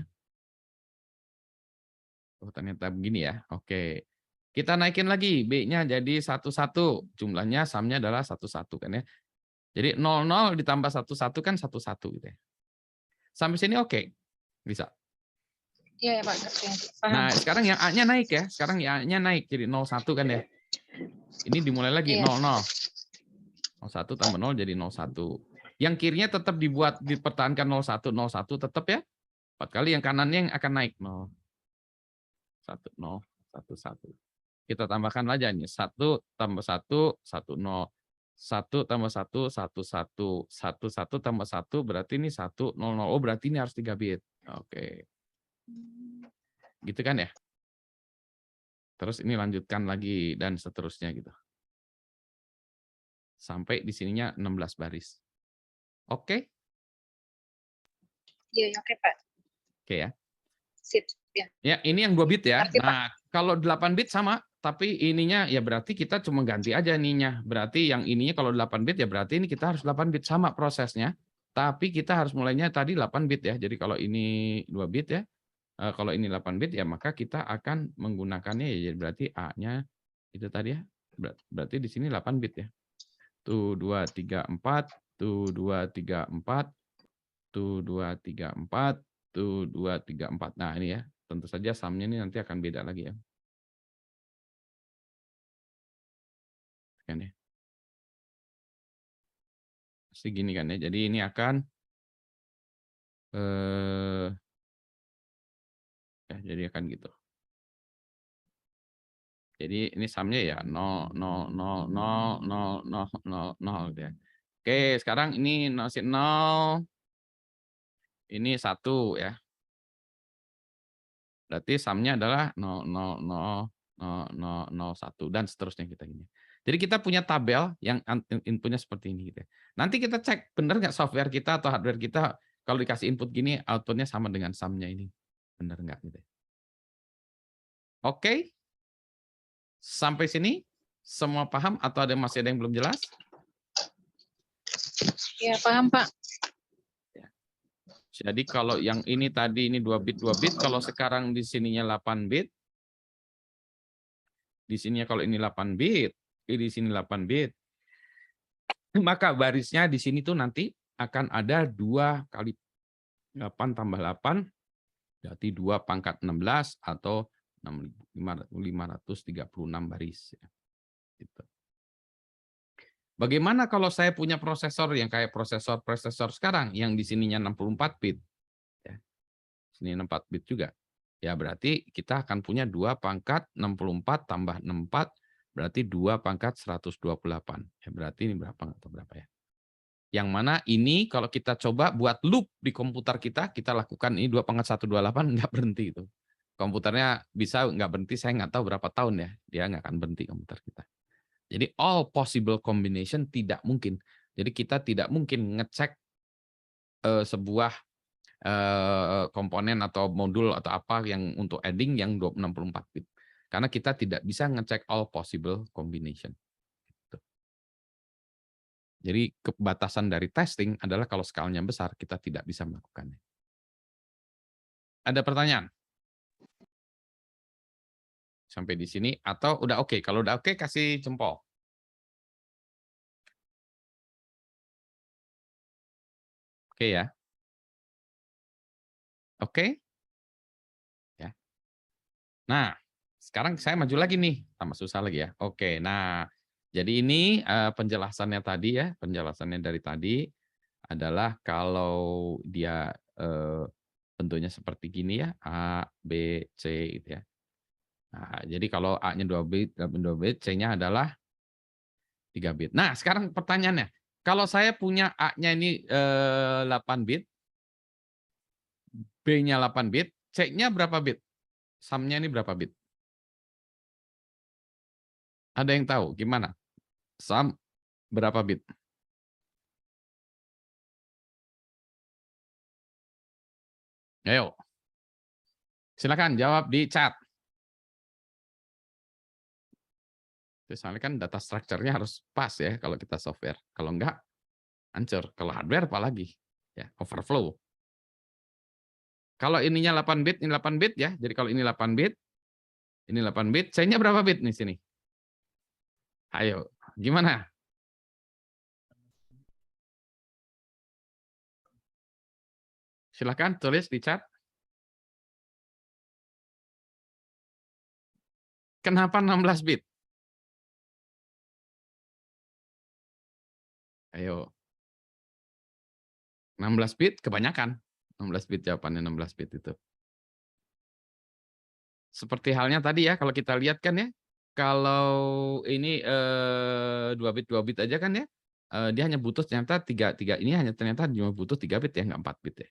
Oh, ternyata begini ya. Oke. Kita naikin lagi, B-nya jadi 11, jumlahnya sum-nya adalah 11 kan ya. Jadi 00 ditambah 11 kan 11 gitu ya. Sampai sini oke. Bisa. Iya ya Pak. Paham. Nah, sekarang yang A-nya naik ya. Sekarang yang A-nya naik jadi 01 kan ya. Ini dimulai lagi Iya. 00. 01 tambah 0 jadi 01. Yang kirinya tetap dipertahankan 01 tetap ya. 4 kali, yang kanannya yang akan naik 0. 1 0 1 1. Kita tambahkan aja nih 1 tambah 1 1 0. 1 tambah 1 1 1. 1 tambah 1 berarti ini 1 0 0. Oh, berarti ini harus 3 bit. Oke. Gitu kan ya? Terus ini lanjutkan lagi dan seterusnya gitu. Sampai di sininya 16 baris. Oke? Iya, oke Pak. Oke ya. Sip, ya. Ya, ini yang 2 bit ya. Ngerti, Pak. Nah, kalau 8 bit sama, tapi ininya ya berarti kita cuma ganti aja ininya. Berarti yang ininya kalau 8 bit ya berarti ini kita harus 8 bit sama prosesnya. Tapi kita harus mulainya tadi 8 bit ya. Jadi kalau ini 2 bit ya, kalau ini 8 bit ya maka kita akan menggunakannya ya berarti A-nya itu tadi ya. Berarti di sini 8 bit ya. Tuh 2 3 4, tuh 2 3 4, tuh 2 3 4, tuh 2 3 4. Nah, ini ya. Tentu saja sum-nya ini nanti akan beda lagi ya. Kan ya. Segini kan ya. Jadi ini akan ya, jadi akan gitu. Jadi ini sum-nya ya 0 0 0 0 0 0 0 0 gitu ya. Oke, sekarang ini 0 ini 1 ya. Berarti sum-nya adalah 0 0 0 0 0 0 1 dan seterusnya kita ini. Jadi kita punya tabel yang inputnya seperti ini gitu ya. Nanti kita cek benar nggak software kita atau hardware kita kalau dikasih input gini outputnya sama dengan sum-nya ini. Benar nggak gitu ya. Oke. Sampai sini semua paham atau masih ada yang belum jelas? Ya, paham Pak. Jadi kalau yang ini tadi ini 2 bit, kalau sekarang di sininya 8 bit, di sininya kalau ini 8 bit, di sini 8 bit, maka barisnya di sini tuh nanti akan ada 2 kali 8 tambah 8, berarti 2 pangkat 16 atau 536 baris. Gitu. Bagaimana kalau saya punya prosesor yang kayak prosesor sekarang, yang di sininya 64 bit, ya. Sini 64 bit juga. Ya berarti kita akan punya 2 pangkat 64 tambah 64 Berarti 2 pangkat 128. Ya, berarti ini berapa atau berapa ya? Yang mana ini kalau kita coba buat loop di komputer kita lakukan ini 2 pangkat 128 nggak berhenti itu. Komputernya bisa nggak berhenti, saya nggak tahu berapa tahun ya, dia nggak akan berhenti komputer kita. Jadi all possible combination tidak mungkin. Jadi kita tidak mungkin ngecek sebuah komponen atau modul atau apa yang untuk adding yang 64 bit. Karena kita tidak bisa ngecek all possible combination. Jadi kebatasan dari testing adalah kalau skalanya besar, kita tidak bisa melakukannya. Ada pertanyaan? Sampai di sini atau udah oke? Kalau udah oke, kasih jempol. Oke ya? Oke? Ya. Nah, sekarang saya maju lagi nih, tambah susah lagi ya. Oke, nah jadi ini penjelasannya tadi ya, penjelasannya dari tadi adalah kalau dia bentuknya seperti gini ya, A, B, C gitu ya. Nah, jadi kalau A-nya 2 bit, C-nya adalah 3 bit. Nah, sekarang pertanyaannya, kalau saya punya A-nya ini 8 bit, B-nya 8 bit, C-nya berapa bit? Sum-nya ini berapa bit? Ada yang tahu gimana? Sum berapa bit? Ayo. Silakan jawab di chat. Soalnya kan data structure-nya harus pas ya kalau kita software. Kalau enggak, hancur. Kalau hardware apalagi. Ya, overflow. Kalau ininya 8 bit, ini 8 bit ya. Jadi kalau ini 8 bit, ini 8 bit, C-nya berapa bit nih sini? Ayo, gimana? Silakan tulis di chat. Kenapa 16 bit? Ayo. 16 bit kebanyakan. 16 bit jawabannya 16 bit itu. Seperti halnya tadi ya, kalau kita lihat kan ya, kalau ini 2 bit aja kan ya, dia hanya butuh ternyata 3 ini hanya ternyata cuma butuh 3 bit ya, nggak 4 bit ya.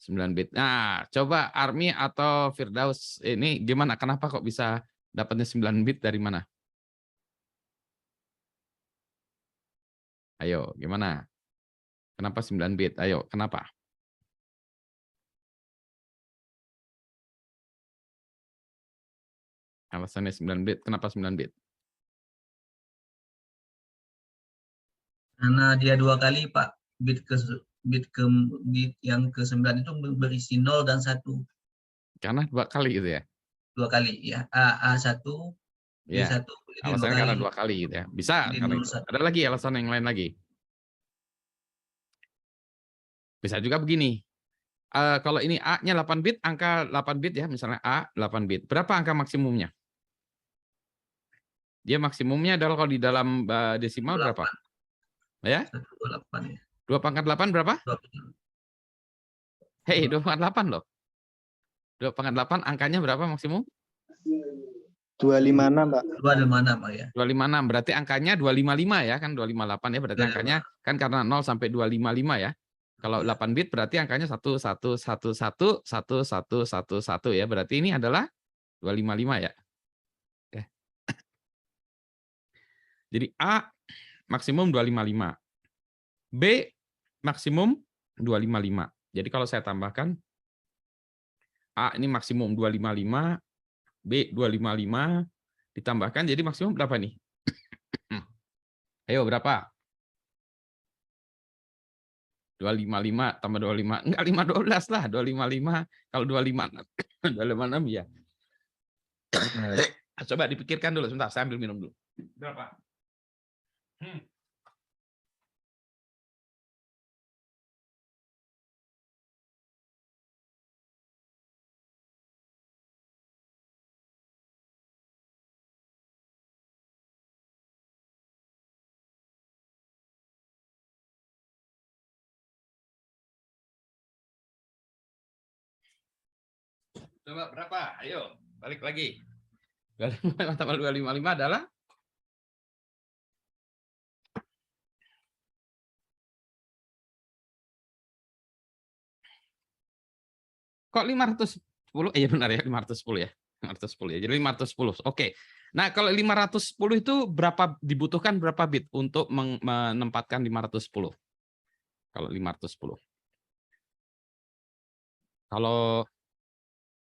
9 bit. Nah, coba Army atau Firdaus ini gimana? Kenapa kok bisa dapatnya 9 bit dari mana? Ayo, gimana? Kenapa 9 bit? Ayo, kenapa? Alasannya 9 bit. Kenapa 9 bit? Karena dia 2 kali, Pak. Bit yang ke-9 itu berisi 0 dan 1. Karena 2 kali gitu ya? 2 kali ya. A1, Ya, B1. Jadi 2 alasannya kali. karena 2 kali gitu ya. Bisa Jadi karena 0, itu. 1. Ada lagi alasan yang lain lagi? Bisa juga begini. Kalau ini A-nya 8 bit, angka 8 bit ya, misalnya A 8 bit. Berapa angka maksimumnya? Dia maksimumnya adalah kalau di dalam desimal berapa? Ya? 128 ya. 2 pangkat 8 berapa? 2. Hei, 2 pangkat 8 loh. 2 pangkat 8 angkanya berapa maksimum? 256, Mbak. 256, Pak ya. 256, berarti angkanya 255 ya, kan 258 ya, berarti 255. angkanya kan karena 0 sampai 255 ya. Kalau 8 bit berarti angkanya 11111111 ya, berarti ini adalah 255 ya. Oke. Jadi A maksimum 255. B maksimum 255. Jadi kalau saya tambahkan A ini maksimum 255, B 255 ditambahkan jadi maksimum berapa nih? Ayo berapa? 255 tambah 25. Enggak 512 lah, 255. Kalau 256 256 ya. Coba dipikirkan dulu sebentar, saya ambil minum dulu. Berapa? Coba berapa? Ayo, balik lagi. 255 tambah 255 adalah Kok 510? Iya benar ya, 510 ya. 510 ya. Jadi 510. Oke. Nah, kalau 510 itu dibutuhkan berapa bit untuk menempatkan 510? Kalau 510. Kalau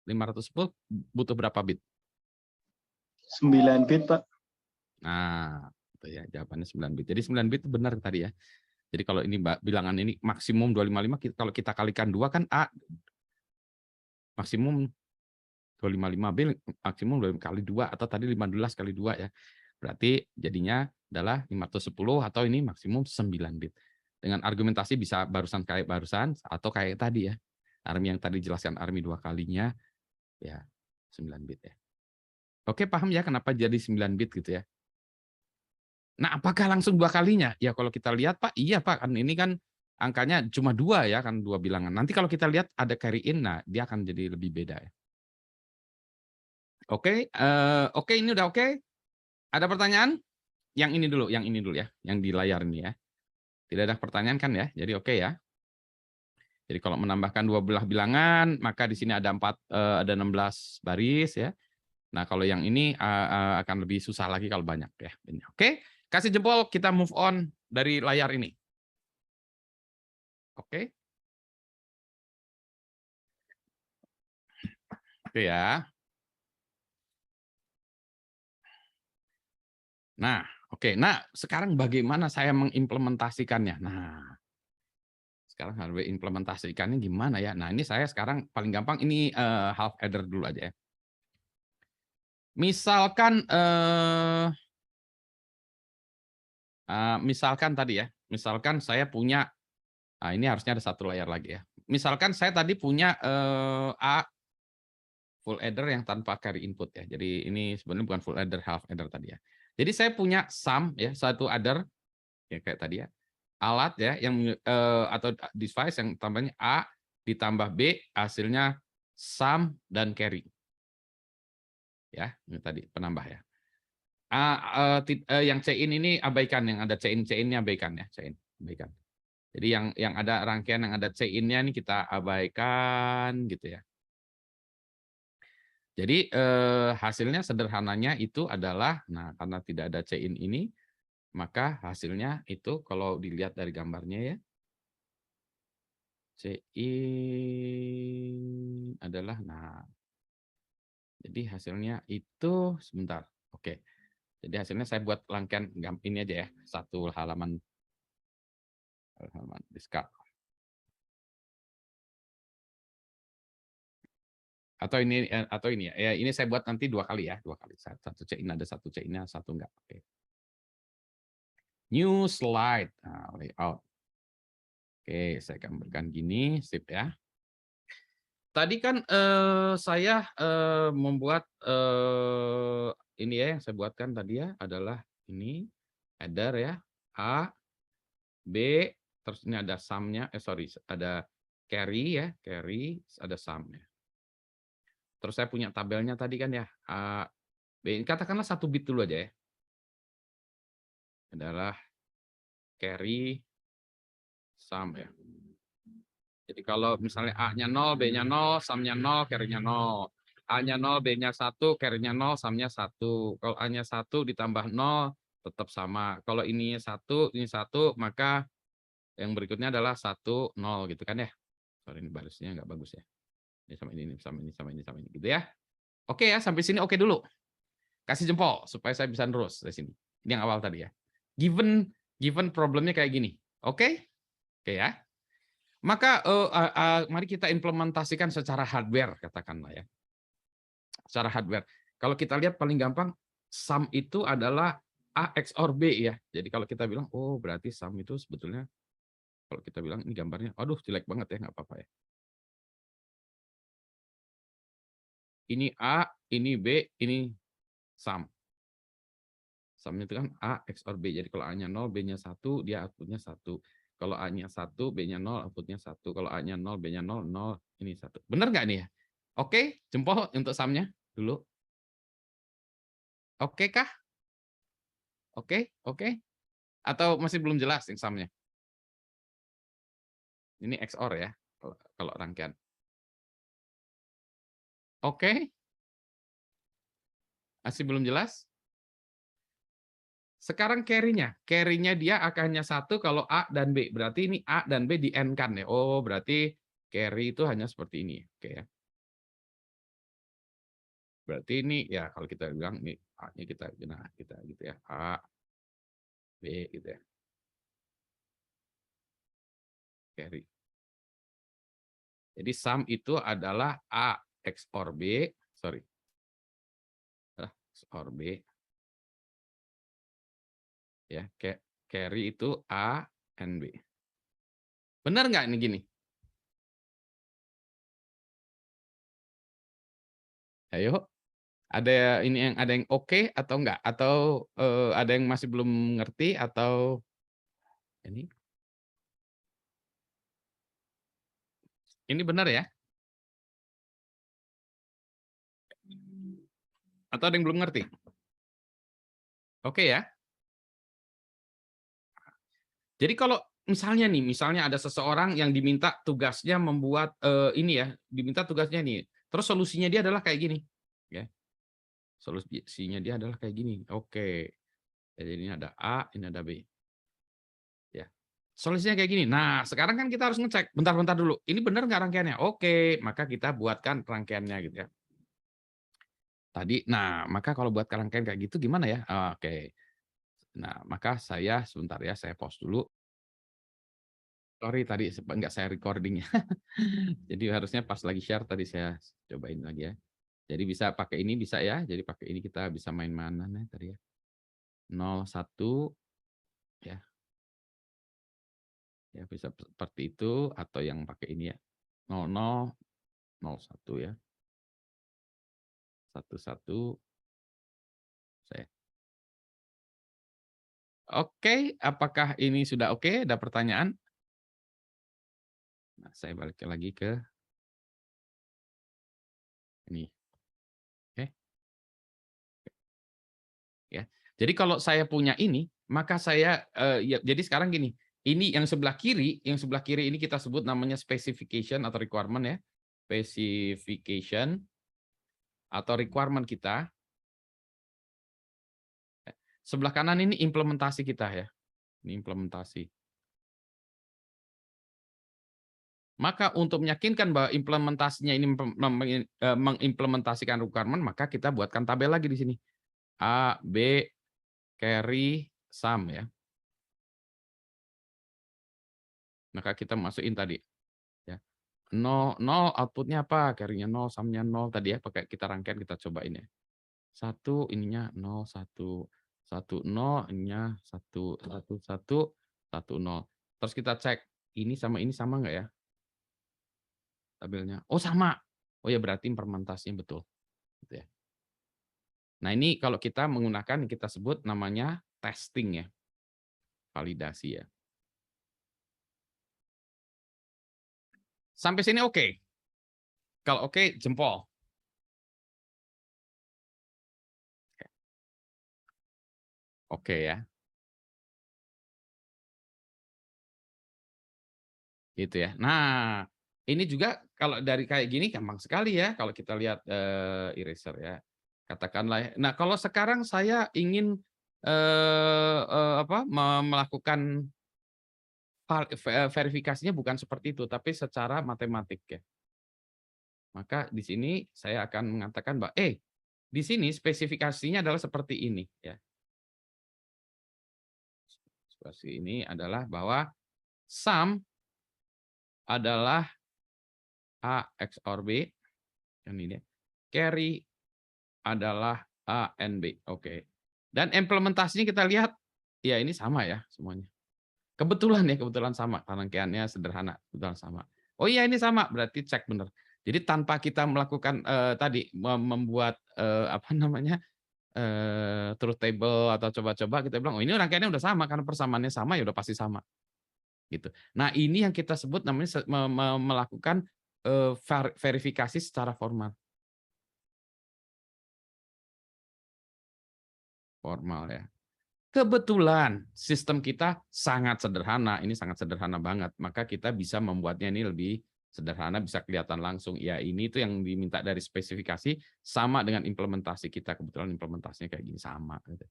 510 butuh berapa bit? 9 bit, Pak. Nah, itu ya jawabannya 9 bit. Jadi 9 bit itu benar tadi ya. Jadi kalau ini bilangan ini maksimum 255, kalau kita kalikan 2 kan A maksimum 255B maksimum 2 kali 2 atau tadi 15 kali 2 ya. Berarti jadinya adalah 510 atau ini maksimum 9 bit. Dengan argumentasi bisa barusan atau kayak tadi ya. ARMY yang tadi jelaskan ARMY 2 kalinya ya 9 bit ya. Oke, paham ya kenapa jadi 9 bit gitu ya. Nah, apakah langsung 2 kalinya? Ya kalau kita lihat Pak, iya Pak, kan ini kan angkanya cuma 2 ya, kan 2 bilangan. Nanti kalau kita lihat ada carry in, nah dia akan jadi lebih beda ya. Oke, oke ini udah oke. Ada pertanyaan? Yang ini dulu ya, yang di layar ini ya. Tidak ada pertanyaan kan ya? Jadi oke ya. Jadi kalau menambahkan 2 belah bilangan, maka di sini ada 16 baris ya. Nah, kalau yang ini akan lebih susah lagi kalau banyak ya. Oke, kasih jempol, kita move on dari layar ini. Oke. Oke ya. Nah, oke. Nah, sekarang bagaimana saya mengimplementasikannya? Nah, sekarang harus implementasikannya gimana ya? Nah, ini saya sekarang paling gampang ini half adder dulu aja ya. Misalkan tadi ya, misalkan saya punya, ini harusnya ada satu layar lagi ya. Misalkan saya tadi punya A full adder yang tanpa carry input ya. Jadi ini sebenarnya bukan full adder, half adder tadi ya. Jadi saya punya sum ya, satu adder ya kayak tadi ya. Alat ya yang atau device yang tambahnya A ditambah B hasilnya sum dan carry. Ya, ini tadi penambah ya. Yang C-in ini abaikan, yang ada C-in-nya abaikan ya, C-in abaikan. Jadi yang ada rangkaian yang ada C-in-nya ini kita abaikan gitu ya. Jadi hasilnya sederhananya itu adalah, nah karena tidak ada C-in ini, maka hasilnya itu kalau dilihat dari gambarnya ya, C-in adalah, nah jadi hasilnya itu sebentar, oke. Jadi hasilnya saya buat rangkaian ini aja ya, satu halaman discard. Atau ini ya, ini saya buat nanti 2 kali ya, 2 kali. Satu C-in ada satu C-in-nya, satu enggak. Oke. New slide, nah, layout. Oke, saya gambarkan gini, sip ya. Tadi kan saya membuat ini ya yang saya buatkan tadi ya adalah ini header ya, A, B, terus ini ada sum-nya, ada carry ya, carry, ada sum-nya. Terus saya punya tabelnya tadi kan ya, A, B, katakanlah 1 bit dulu aja ya. Adalah carry sum ya. Jadi kalau misalnya A-nya 0, B-nya 0, sum-nya 0, carry-nya 0. A-nya 0, B-nya 1, carry-nya 0, sum-nya 1. Kalau A-nya 1 ditambah 0, tetap sama. Kalau ini 1, ini 1, maka yang berikutnya adalah 1, 0 gitu kan ya. Sorry, ini barisnya nggak bagus ya. Ini sama ini, sama ini, sama ini, sama ini gitu ya. Oke ya, sampai sini oke dulu. Kasih jempol supaya saya bisa terus dari sini. Ini yang awal tadi ya. Given problemnya kayak gini. Oke? Oke ya. Maka mari kita implementasikan secara hardware, katakanlah ya. Secara hardware. Kalau kita lihat paling gampang, sum itu adalah A XOR B ya. Jadi kalau kita bilang, oh berarti sum itu sebetulnya, kalau kita bilang ini gambarnya, aduh jelek banget ya, nggak apa-apa ya. Ini A, ini B, ini sum. Sum itu kan A XOR B. Jadi kalau A-nya 0, B-nya 1, dia outputnya 1. Kalau A-nya 1, B-nya 0, outputnya 1. Kalau A-nya 0, B-nya 0, 0, ini 1. Benar nggak nih ya? Oke, jempol untuk sum-nya dulu. Oke kah? Oke, oke. Atau masih belum jelas yang sum-nya? Ini XOR ya, kalau rangkaian. Oke? Masih belum jelas? Sekarang carry-nya. Carry-nya dia akan hanya 1 kalau A dan B. Berarti ini A dan B di N-kan ya. Oh, berarti carry itu hanya seperti ini. Oke ya. Berarti ini ya kalau kita bilang nih A-nya kita gitu ya. A, B gitu ya. Carry. Jadi sum itu adalah A XOR B, sorry. XOR B. Ya, carry itu A and B. Benar nggak ini gini? Ayo, ada yang oke atau enggak? Atau ada yang masih belum ngerti atau ini? Ini benar ya? Atau ada yang belum ngerti? Oke ya? Jadi kalau misalnya ada seseorang yang diminta tugasnya membuat ini ya, diminta tugasnya nih. Terus solusinya dia adalah kayak gini, ya. Solusinya dia adalah kayak gini. Oke. Jadi ini ada A, ini ada B. Ya. Solusinya kayak gini. Nah, sekarang kan kita harus ngecek. Bentar dulu. Ini benar nggak rangkaiannya? Oke, maka kita buatkan rangkaiannya gitu ya. Tadi, nah maka kalau buat rangkaian kayak gitu gimana ya? Oke. Nah, maka saya sebentar ya, saya pause dulu. Sorry tadi nggak saya recordingnya. Jadi harusnya pas lagi share tadi saya cobain lagi ya. Jadi bisa pakai ini bisa ya. Jadi pakai ini kita bisa main mana nih tadi ya. 01 ya. Ya bisa seperti itu atau yang pakai ini ya. 00 01 ya. 11 saya. Oke, apakah ini sudah oke? Ada pertanyaan? Nah, saya balik lagi ke ini. Oke. Ya. Jadi kalau saya punya ini, maka saya ya jadi sekarang gini, ini yang sebelah kiri ini kita sebut namanya specification atau requirement ya. Specification atau requirement kita. Sebelah kanan ini implementasi kita ya. Ini implementasi. Maka untuk meyakinkan bahwa implementasinya ini mengimplementasikan requirement, maka kita buatkan tabel lagi di sini. A, B, carry, sum ya. Maka kita masukin tadi. Ya. 0 outputnya apa? Carry-nya 0, sum-nya 0 tadi ya. Pakai kita rangkaian kita cobain ya. 1 ininya 0, 1, 1, 0 ininya 1, 1, 1, 1, 0. Terus kita cek ini sama nggak ya? Tabelnya. Oh sama. Oh ya berarti implementasinya betul. Gitu ya. Nah ini kalau kita menggunakan yang kita sebut namanya testing ya. Validasi ya. Sampai sini oke. Kalau oke, jempol. Oke ya. Gitu ya. Nah, ini juga kalau dari kayak gini gampang sekali ya kalau kita lihat eraser ya. Katakanlah. Nah, kalau sekarang saya ingin melakukan verifikasinya bukan seperti itu, tapi secara matematik ya. Maka di sini saya akan mengatakan bahwa di sini spesifikasinya adalah seperti ini ya. Spesifikasi ini adalah bahwa sum adalah A XOR B, yang ini. Carry adalah A and B. Oke. Dan implementasinya kita lihat, ya ini sama ya semuanya. Kebetulan sama. Rangkaiannya sederhana, kebetulan sama. Oh iya ini sama, berarti cek benar. Jadi tanpa kita melakukan tadi membuat truth table atau coba-coba kita bilang, oh ini rangkaiannya udah sama karena persamaannya sama ya udah pasti sama. Gitu. Nah ini yang kita sebut namanya melakukan verifikasi secara formal. Formal ya. Kebetulan sistem kita sangat sederhana, ini sangat sederhana banget, maka kita bisa membuatnya ini lebih Sederhana bisa kelihatan langsung. Ya ini tuh yang diminta dari spesifikasi sama dengan implementasi kita. Kebetulan implementasinya kayak gini sama. Gitu.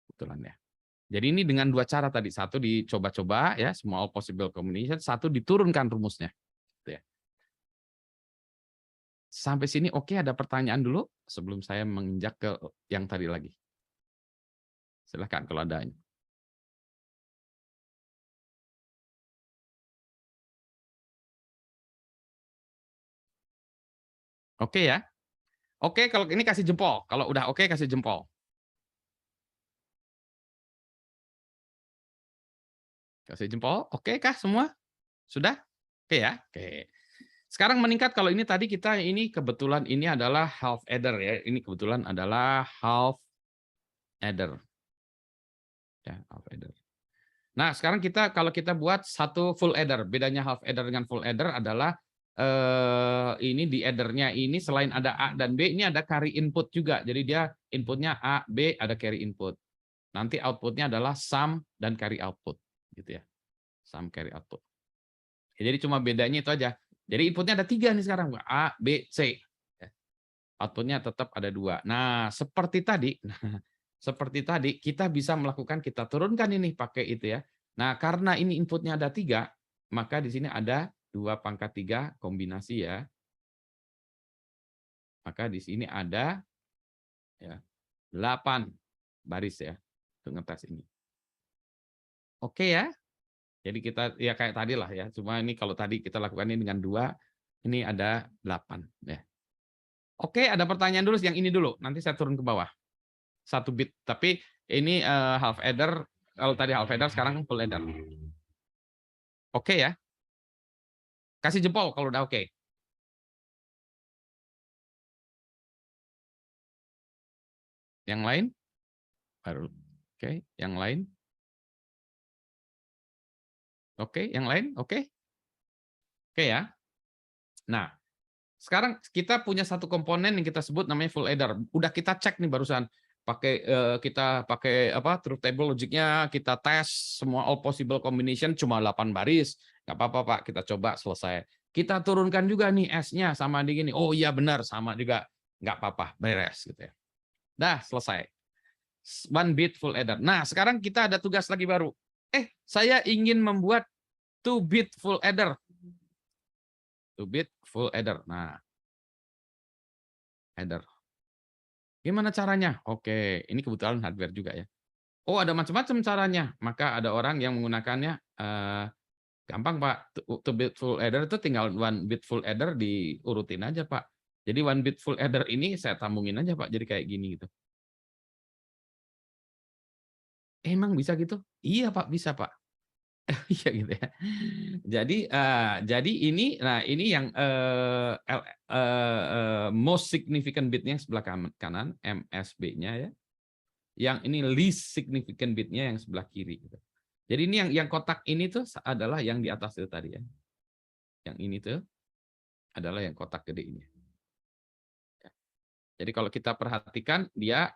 Kebetulan ya. Jadi ini dengan dua cara tadi. Satu dicoba-coba ya, small possible combination. Satu diturunkan rumusnya. Gitu ya. Sampai sini oke, ada pertanyaan dulu sebelum saya menginjak ke yang tadi lagi. Silahkan kalau ada. Oke ya. Oke, kalau ini kasih jempol. Kalau udah oke, kasih jempol. Kasih jempol. Oke kah semua? Sudah? Oke ya? Oke. Sekarang meningkat kalau ini tadi kita ini kebetulan ini adalah half adder ya. Ini kebetulan adalah half adder. Ya, half adder. Nah, sekarang kalau kita buat satu full adder, bedanya half adder dengan full adder adalah ini di addernya ini selain ada A dan B, ini ada carry input juga. Jadi dia inputnya A, B, ada carry input. Nanti outputnya adalah sum dan carry output, gitu ya. Sum carry output. Ya, jadi cuma bedanya itu aja. Jadi inputnya ada 3 nih sekarang, A, B, C. Outputnya tetap ada 2. Nah, seperti tadi. Seperti tadi, kita bisa melakukan, kita turunkan ini pakai itu ya. Nah, karena ini inputnya ada 3, maka di sini ada 2⁻3 kombinasi ya. Maka di sini ada ya, 8 baris ya untuk ngetes ini. Oke ya. Jadi kita ya kayak tadi lah ya. Cuma ini kalau tadi kita lakukan ini dengan 2, ini ada 8 ya. Oke, ada pertanyaan dulu yang ini dulu. Nanti saya turun ke bawah. 1 bit, tapi ini half adder. Kalau tadi half adder, sekarang full adder. Oke ya. Kasih jempol kalau udah oke. Yang lain? Baru. Oke, yang lain? Oke, yang lain? Oke. Oke ya. Nah, sekarang kita punya satu komponen yang kita sebut namanya full adder. Udah kita cek nih barusan. Kita pakai apa truth table logiknya, kita tes semua all possible combination cuma 8 baris, nggak apa-apa Pak, kita coba selesai. Kita turunkan juga nih S-nya sama di gini. Oh iya benar sama juga, nggak apa-apa, beres gitu ya. Dah selesai. 1 bit full adder. Nah sekarang kita ada tugas lagi baru. Saya ingin membuat 2 bit full adder. 2 bit full adder. Nah, adder. Gimana caranya? Oke, ini kebetulan hardware juga ya. Oh, ada macam-macam caranya. Maka ada orang yang menggunakannya gampang, Pak. 2 bit full adder itu tinggal 1 bit full adder diurutin aja, Pak. Jadi 1 bit full adder ini saya sambungin aja, Pak. Jadi kayak gini gitu. Emang bisa gitu? Iya, Pak, bisa, Pak. Iya gitu ya. Jadi ini, nah ini yang most significant bitnya yang sebelah kanan, MSB-nya ya. Yang ini least significant bitnya yang sebelah kiri. Jadi ini yang kotak ini tuh adalah yang di atas itu tadi ya. Yang ini tuh adalah yang kotak gede ini. Jadi kalau kita perhatikan dia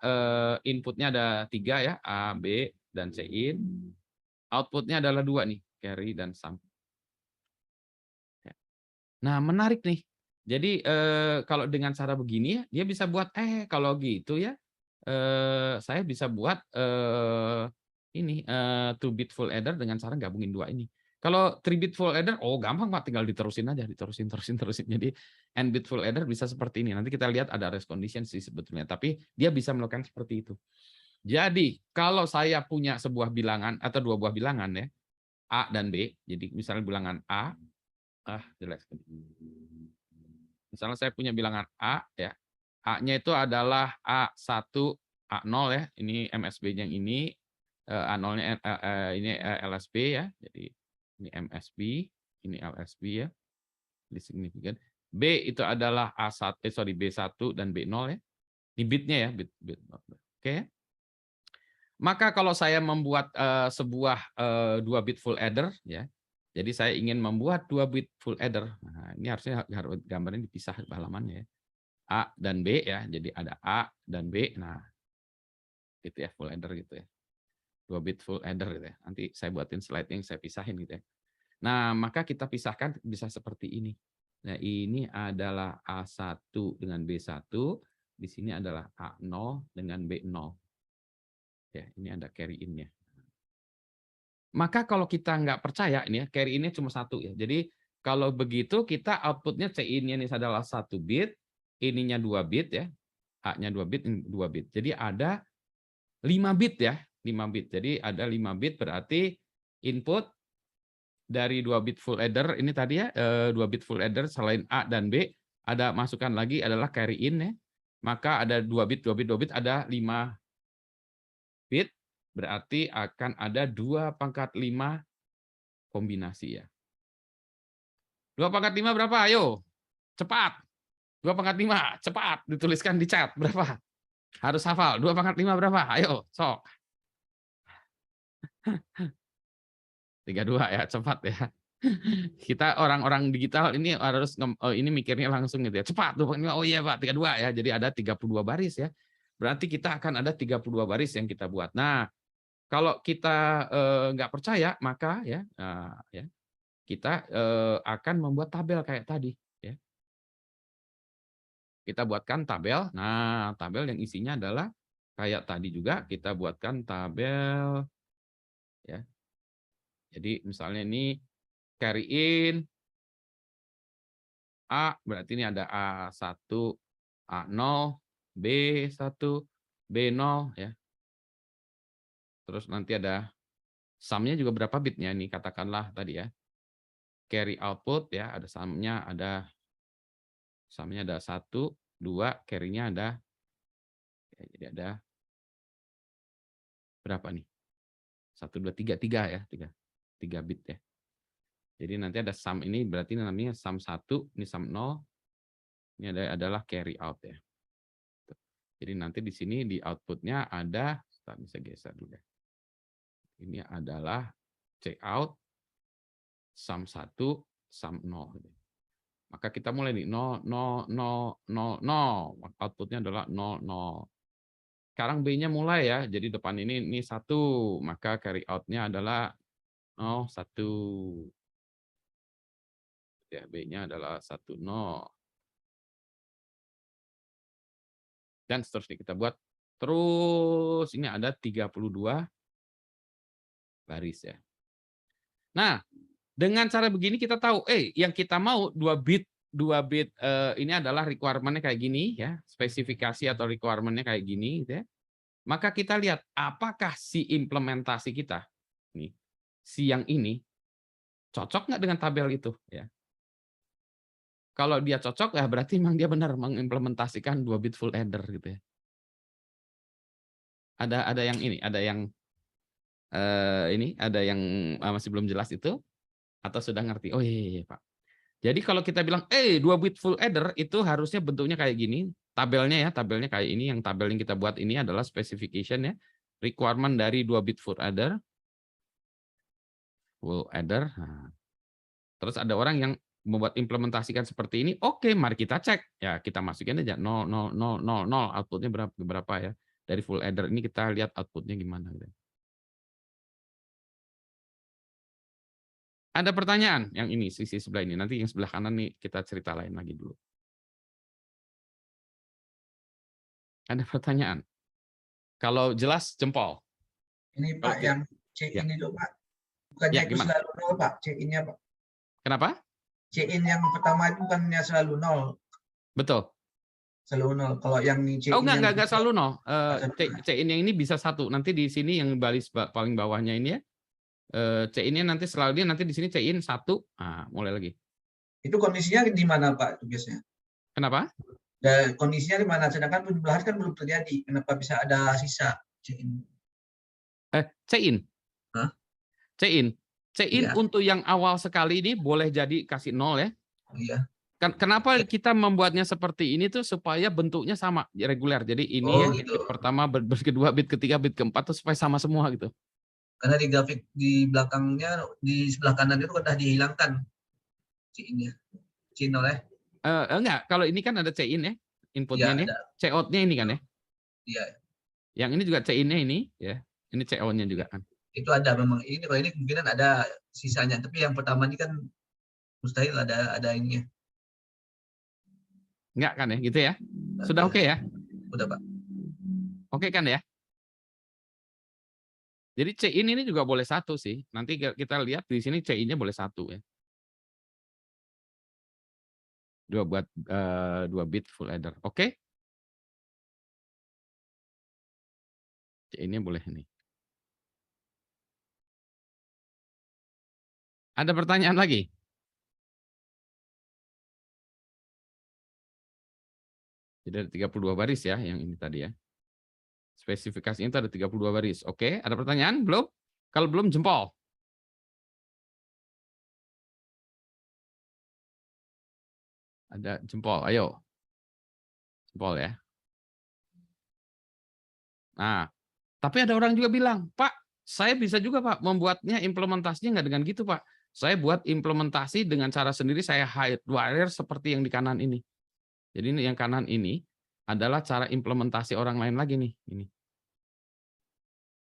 inputnya ada 3 ya, A, B, dan C in. Outputnya adalah 2 nih, carry dan sum. Nah menarik nih. Jadi kalau dengan cara begini ya, dia bisa buat kalau gitu ya, saya bisa buat ini 2 bit full adder dengan cara gabungin 2 ini. Kalau 3 bit full adder, oh gampang Pak, tinggal diterusin aja, terusin. Jadi n bit full adder bisa seperti ini. Nanti kita lihat ada race condition sih sebetulnya, tapi dia bisa melakukan seperti itu. Jadi kalau saya punya sebuah bilangan atau 2 buah bilangan ya, A dan B. Jadi misalnya bilangan A, jelek. Misalnya saya punya bilangan A ya. A-nya itu adalah A1, A0 ya. Ini MSB-nya yang ini, A0-nya ini LSB ya. Jadi ini MSB, ini LSB ya. Ini signifikan. B itu adalah B1 dan B0 ya. Ini bitnya ya, bit. Oke. Maka kalau saya membuat sebuah 2 bit full adder ya. Jadi saya ingin membuat 2 bit full adder. Nah, ini harusnya gambarnya dipisah halamannya ya. A dan B ya. Jadi ada A dan B. Nah, gitu ya full adder gitu ya. 2 bit full adder gitu ya. Nanti saya buatin slide yang saya pisahin gitu ya. Nah, maka kita pisahkan bisa seperti ini. Nah, ini adalah A1 dengan B1, di sini adalah A0 dengan B0. Ya, ini ada carry in-nya. Maka kalau kita nggak percaya ini ya, carry in-nya cuma 1 ya. Jadi kalau begitu kita outputnya C-in-nya ini adalah 1 bit, ininya 2 bit ya. A-nya 2 bit, ini 2 bit. Jadi ada 5 bit ya, 5 bit. Jadi ada 5 bit berarti input dari 2 bit full adder ini tadi ya, 2 bit full adder selain A dan B, ada masukan lagi adalah carry in ya. Maka ada 2 bit, 2 bit, 2 bit, ada 5 bit, berarti akan ada 2/5 kombinasi ya. 2/5 berapa? Ayo, cepat. 2/5, cepat. Dituliskan di chat, berapa? Harus hafal, 2/5 berapa? Ayo, sok. 32 ya, cepat ya. Kita orang-orang digital ini harus ini mikirnya langsung gitu ya. Cepat, 2/5. Oh iya Pak, 32 ya. Jadi ada 32 baris ya. Berarti kita akan ada 32 baris yang kita buat. Nah, kalau kita nggak percaya, maka ya, kita akan membuat tabel kayak tadi. Ya. Kita buatkan tabel. Nah, tabel yang isinya adalah kayak tadi juga kita buatkan tabel. Ya. Jadi misalnya ini carry in A, berarti ini ada A1, A0, B1, B0 ya. Terus nanti ada sum-nya juga berapa bitnya nih, katakanlah tadi ya. Carry output ya, ada sum-nya ada 1, 2, carry-nya ada ya, jadi ada berapa nih? 1, 2, 3 ya, 3 bit ya. Jadi nanti ada sum ini berarti namanya sum 1, ini sum 0. Ini adalah carry out ya. Jadi nanti di sini di outputnya ada, bisa geser dulu ya. Ini adalah check out, sum 1, sum 0. Maka kita mulai nih 0, 0, 0, 0, 0. Outputnya adalah 0, 0. Sekarang B-nya mulai ya. Jadi depan ini 1. Maka carry out-nya adalah 0, 1. Ya, B-nya adalah 1, 0. Dan seterusnya kita buat terus, ini ada 32 baris ya. Nah, dengan cara begini kita tahu, yang kita mau 2 bit ini adalah requirement-nya kayak gini ya, spesifikasi atau requirement-nya kayak gini gitu ya. Maka kita lihat apakah si implementasi kita nih, si yang ini cocok nggak dengan tabel itu ya. Kalau dia cocok ya berarti memang dia benar mengimplementasikan 2 bit full adder gitu ya. Ada yang ini, ada yang ada yang masih belum jelas itu atau sudah ngerti? Oh iya Pak. Jadi kalau kita bilang 2 bit full adder itu harusnya bentuknya kayak gini, tabelnya kayak ini, yang tabel yang kita buat ini adalah specification ya, requirement dari 2 bit full adder. Nah. Terus ada orang yang membuat implementasikan seperti ini, oke, mari kita cek. Ya, kita masukin aja 0, 0, 0, 0, 0, outputnya berapa ya. Dari full adder ini kita lihat outputnya gimana. Ada pertanyaan yang ini, sisi sebelah ini. Nanti yang sebelah kanan nih kita cerita lain lagi dulu. Ada pertanyaan? Kalau jelas, jempol. Ini Pak, yang C-in itu Pak. Bukannya itu gimana? selalu 0 Pak, C-in-nya Pak. Kenapa? C-in yang pertama itu bukannya selalu 0. Betul. Selalu 0. Kalau yang C-in enggak selalu 0. C-in yang ini bisa 1. Nanti di sini yang baris paling bawahnya ini ya. C-in-nya nanti selalu nanti di sini C-in 1. Nah, mulai lagi. Itu kondisinya di mana Pak itu biasanya? Kenapa? Dan kondisinya di mana? Sedangkan penjumlahan kan belum terjadi. Kenapa bisa ada sisa C-in? C-in. Hah? C-in. C-in Ya. untuk yang awal sekali ini boleh jadi kasih 0 ya. Oh, iya. Kenapa kita membuatnya seperti ini tuh supaya bentuknya sama, reguler. Jadi ini gitu. bit pertama, bit kedua, bit ketiga, bit keempat tuh supaya sama semua gitu. Karena di grafik di belakangnya, di sebelah kanan itu sudah dihilangkan C-in-nya. C-in oleh? Enggak, kalau ini kan ada C-in ya, inputnya nih. C-out-nya ini kan ya. Iya. Yang ini juga C-in-nya ini ya. Ini C-out-nya juga kan. Itu ada memang. Ini kalau ini kemungkinan ada sisanya. Tapi yang pertama ini kan mustahil ada ininya. Enggak kan ya, gitu ya? Sudah oke ya? Udah Pak. Oke kan ya? Jadi C-in ini juga boleh 1 sih. Nanti kita lihat di sini C-in-nya boleh 1 ya. 2 bit full adder. Oke? C-in-nya boleh ini. Ada pertanyaan lagi? Jadi ada 32 baris ya yang ini tadi ya. Spesifikasinya itu ada 32 baris. Oke, ada pertanyaan? Belum? Kalau belum jempol. Ada jempol, ayo. Jempol ya. Nah, tapi ada orang juga bilang, Pak, saya bisa juga Pak membuatnya implementasinya nggak dengan gitu Pak. Saya buat implementasi dengan cara sendiri, saya hardwire seperti yang di kanan ini. Jadi ini yang kanan ini adalah cara implementasi orang lain lagi nih. Ini.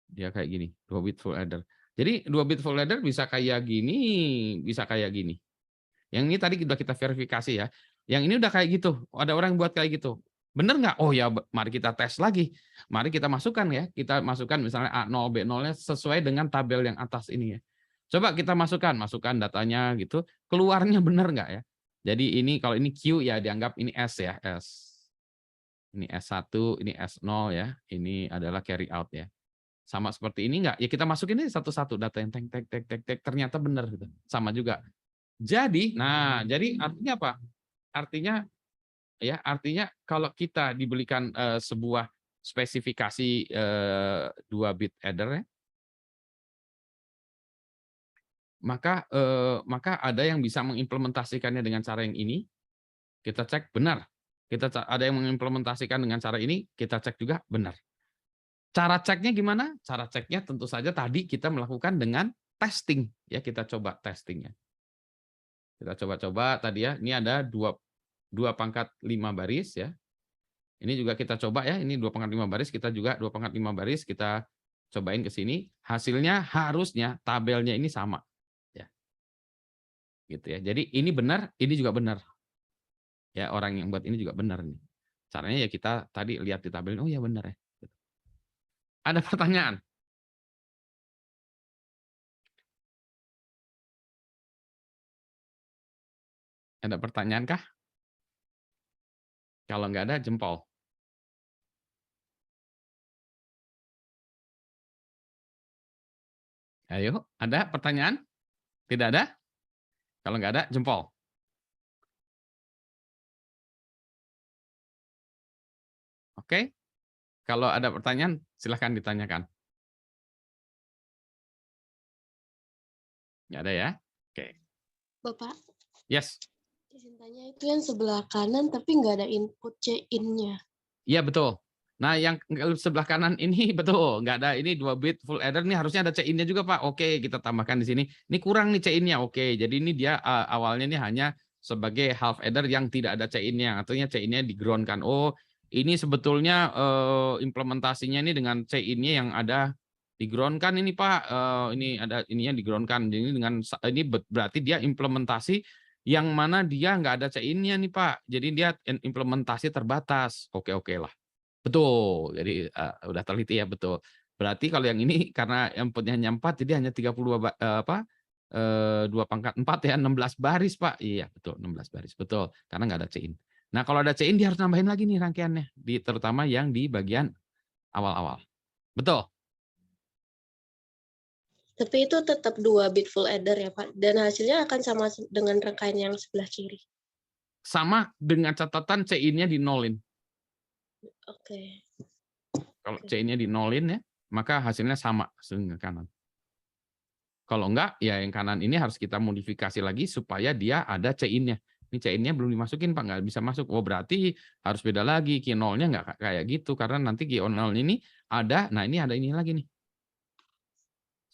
Dia kayak gini, 2 bit full adder. Jadi 2 bit full adder bisa kayak gini, bisa kayak gini. Yang ini tadi sudah kita verifikasi ya. Yang ini udah kayak gitu. Ada orang yang buat kayak gitu. Bener nggak? Oh ya, mari kita tes lagi. Mari kita masukkan ya. Kita masukkan misalnya A0, B0-nya sesuai dengan tabel yang atas ini ya. Coba kita masukkan datanya gitu. Keluarnya bener nggak ya? Jadi ini kalau ini Q ya dianggap ini S ya, S. Ini S1, ini S0 ya. Ini adalah carry out ya. Sama seperti ini nggak? Ya kita masukin ini satu-satu data yang tek ternyata benar gitu. Sama juga. Jadi, jadi artinya apa? Artinya kalau kita diberikan sebuah spesifikasi 2 bit adder ya, maka ada yang bisa mengimplementasikannya dengan cara yang ini, kita cek benar. Ada yang mengimplementasikan dengan cara ini, kita cek juga benar. Cara ceknya gimana? Cara ceknya tentu saja tadi kita melakukan dengan testing ya, kita coba testingnya. Kita coba-coba tadi ya, ini ada 2 pangkat 5 baris ya. Ini juga kita coba ya, ini 2 pangkat 5 baris, kita juga 2 pangkat 5 baris, kita cobain ke sini. Hasilnya harusnya tabelnya ini sama. Ya. Gitu ya. Jadi ini benar, ini juga benar. Ya, orang yang buat ini juga benar nih. Caranya ya kita tadi lihat di tabel, oh ya benar ya. Ada pertanyaan? Ada pertanyaan kah? Kalau nggak ada, jempol. Ayo, ada pertanyaan? Tidak ada? Kalau nggak ada, jempol. Oke? Kalau ada pertanyaan, silahkan ditanyakan. Nggak ada ya? Oke. Bapak, Yes. izin tanya itu yang sebelah kanan tapi nggak ada input C-in-nya. Iya, betul. Nah, yang sebelah kanan ini betul, nggak ada, ini 2 bit full adder, ini harusnya ada C-in-nya juga, Pak. Oke, kita tambahkan di sini. Ini kurang nih C-in-nya. Oke, jadi ini dia awalnya ini hanya sebagai half adder yang tidak ada C-in-nya, artinya C-in-nya di-ground-kan. Oh, ini sebetulnya implementasinya ini dengan C-in-nya yang ada di-ground-kan ini, Pak. Ini ada ininya di-ground-kan. Jadi ini berarti dia implementasi yang mana dia nggak ada C-in-nya nih, Pak. Jadi dia implementasi terbatas. Oke lah. Betul, jadi udah teliti ya, betul. Berarti kalau yang ini karena inputnya hanya 4, jadi hanya 32 2 pangkat 4 ya, 16 baris Pak. Iya betul, 16 baris, betul. Karena nggak ada C-in. Nah kalau ada C-in dia harus nambahin lagi nih rangkaiannya, terutama yang di bagian awal-awal. Betul. Tapi itu tetap 2 bit full adder ya Pak, dan hasilnya akan sama dengan rangkaian yang sebelah kiri. Sama dengan catatan C-in-nya di nolin. Oke. Kalau C-in-nya di nolin ya, maka hasilnya sama dengan kanan. Kalau enggak, ya yang kanan ini harus kita modifikasi lagi supaya dia ada C-in-nya. Ini C-in-nya belum dimasukin, Pak, nggak bisa masuk. Oh, berarti harus beda lagi. Q0-nya nggak kayak gitu, karena nanti Q0 ini ada, nah ini ada ini lagi nih.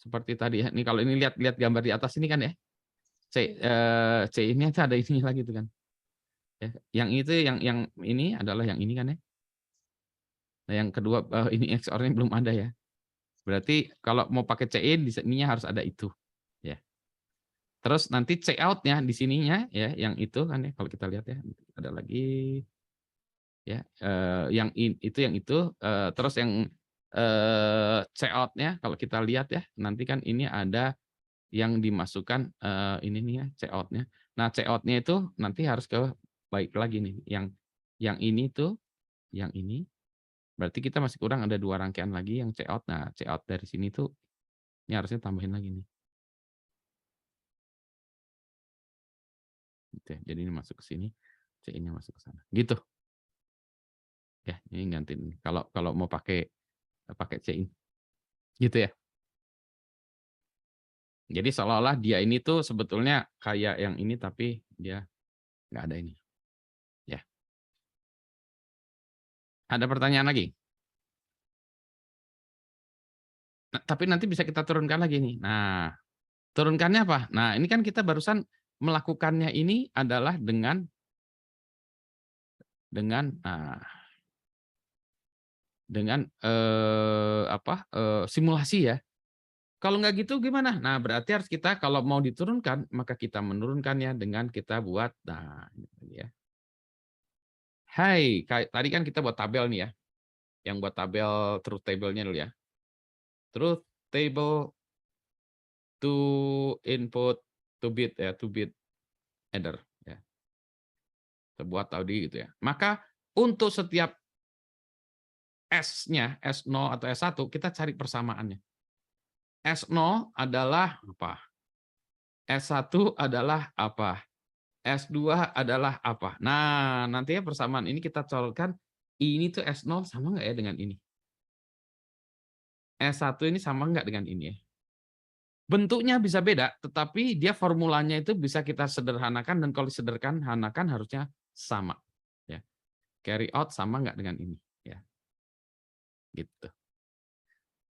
Seperti tadi ya. Ini kalau ini lihat gambar di atas ini kan ya. C-in-nya ada ini lagi tuh kan. Ya, yang itu yang ini adalah yang ini kan ya. Nah, yang kedua ini XOR-nya belum ada ya. Berarti kalau mau pakai C-in di sininya harus ada itu, ya. Terus nanti C-out-nya di sininya ya, yang itu kan ya, kalau kita lihat ya, ada lagi ya, yang itu, terus yang C-out-nya kalau kita lihat ya, nanti kan ini ada yang dimasukkan ini nih ya, C-out-nya. Nah, C-out-nya itu nanti harus ke baik lagi nih, yang ini tuh, yang ini. Berarti kita masih kurang ada 2 rangkaian lagi yang C-out. Nah, C-out dari sini tuh ini harusnya tambahin lagi nih. Gitu ya. Jadi ini masuk ke sini, C-nya masuk ke sana. Gitu. Ya, ini gantiin. Kalau mau pakai C-in. Gitu ya. Jadi seolah-olah dia ini tuh sebetulnya kayak yang ini tapi dia nggak ada ini. Ya. Ada pertanyaan lagi? Nah, tapi nanti bisa kita turunkan lagi nih. Nah, turunkannya apa? Nah, ini kan kita barusan melakukannya ini adalah dengan simulasi ya. Kalau nggak gitu gimana? Nah, berarti harus kita kalau mau diturunkan, maka kita menurunkannya dengan kita buat, nah, ini ya. Hai, tadi kan kita buat tabel nih ya. Yang buat tabel truth table-nya dulu ya. Truth table to input to bit ya, to bit header ya. Kita buat tadi gitu ya. Maka untuk setiap S-nya, S0 atau S1 kita cari persamaannya. S0 adalah apa? S1 adalah apa? S2 adalah apa? Nah, nanti ya persamaan ini kita colokkan, ini tuh S0 sama nggak ya dengan ini? S1 ini sama nggak dengan ini ya? Bentuknya bisa beda, tetapi dia formulanya itu bisa kita sederhanakan, dan kalau disederhanakan harusnya sama. Ya. Carry out sama nggak dengan ini? Ya. Gitu.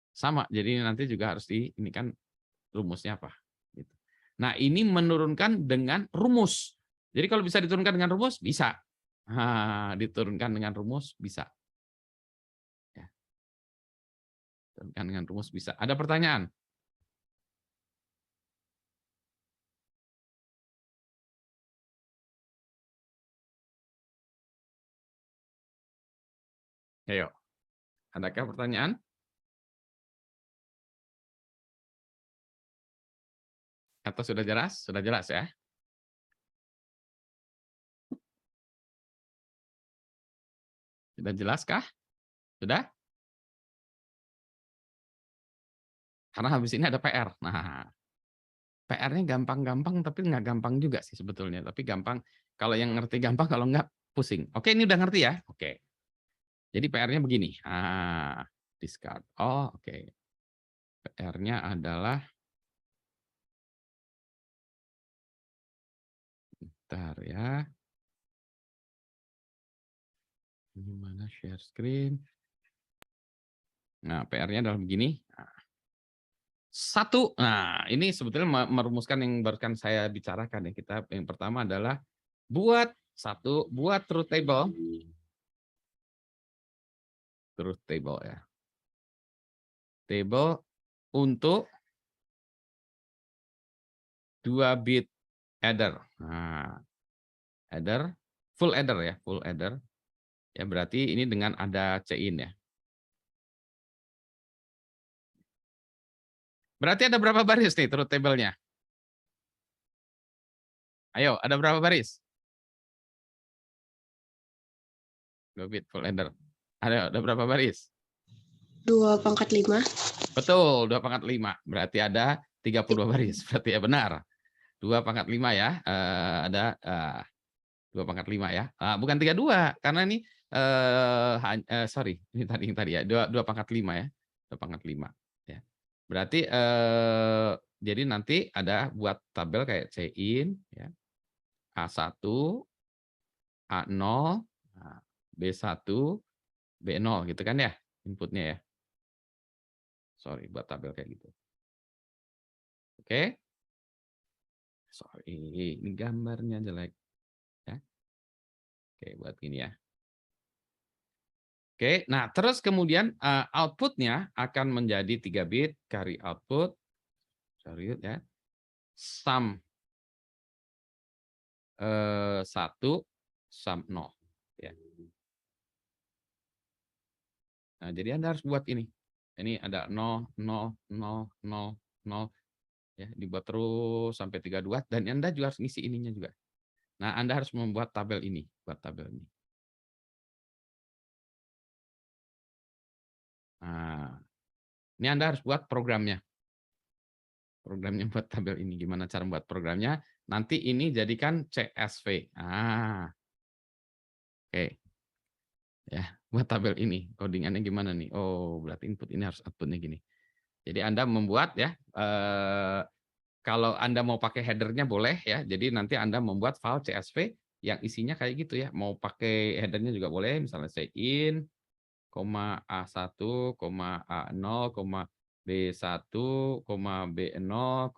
Sama, jadi nanti juga harus ini kan rumusnya apa? Gitu. Nah, ini menurunkan dengan rumus. Jadi kalau bisa diturunkan dengan rumus, bisa. Nah, diturunkan dengan rumus, bisa. Ya. Diturunkan dengan rumus, bisa. Ada pertanyaan? Ayo. Adakah pertanyaan? Atau sudah jelas? Sudah jelas ya? Sudah jelaskah? Sudah? Karena habis ini ada PR. Nah, PR-nya gampang-gampang, tapi nggak gampang juga sih sebetulnya. Tapi gampang, kalau yang ngerti gampang, kalau nggak pusing. Oke, ini udah ngerti ya? Oke. Jadi PR-nya begini. Discard. Oh, oke. PR-nya adalah, bentar ya. Ini mana share screen? Nah, PR-nya adalah begini. Satu, nah ini sebetulnya merumuskan yang barusan saya bicarakan ya. Kita yang pertama adalah buat truth table. Truth table ya. Table untuk 2 bit header. Nah, header, full header ya, full header. Ya berarti ini dengan ada C-in ya. Berarti ada berapa baris nih truth table-nya? Ayo, ada berapa baris? 2 bit full header. Ada berapa baris? 2/5. Betul, 2/5. Berarti ada 32 baris. Berarti ya benar. 2/5 ya. Ada 2/5 ya. Bukan 32 karena ini sorry, ini tadi ya. 2/5 ya. 2/5 ya. Berarti jadi nanti ada buat tabel kayak C-in ya. A1, A0, B1, B0 gitu kan ya inputnya ya. Sorry, buat tabel kayak gitu. Oke. Sorry, ini gambarnya jelek. Ya. Oke, buat gini ya. Oke, nah terus kemudian outputnya akan menjadi 3 bit carry output, sorry ya, sum 1, sum 0. Ya. Nah, jadi Anda harus buat ini. Ini ada 0, 0, 0, 0, 0, ya, dibuat terus sampai 32 dan Anda juga harus ngisi ininya juga. Nah, Anda harus membuat tabel ini, buat tabel ini. Nah, ini Anda harus buat programnya. Programnya buat tabel ini. Gimana cara membuat programnya? Nanti ini jadikan CSV. Oke. Ya, buat tabel ini. Codingannya gimana nih? Oh, berarti input ini harus outputnya gini. Jadi Anda membuat ya, kalau Anda mau pakai headernya boleh ya. Jadi nanti Anda membuat file CSV yang isinya kayak gitu ya. Mau pakai headernya juga boleh. Misalnya say in, A1, A0, B1, B0,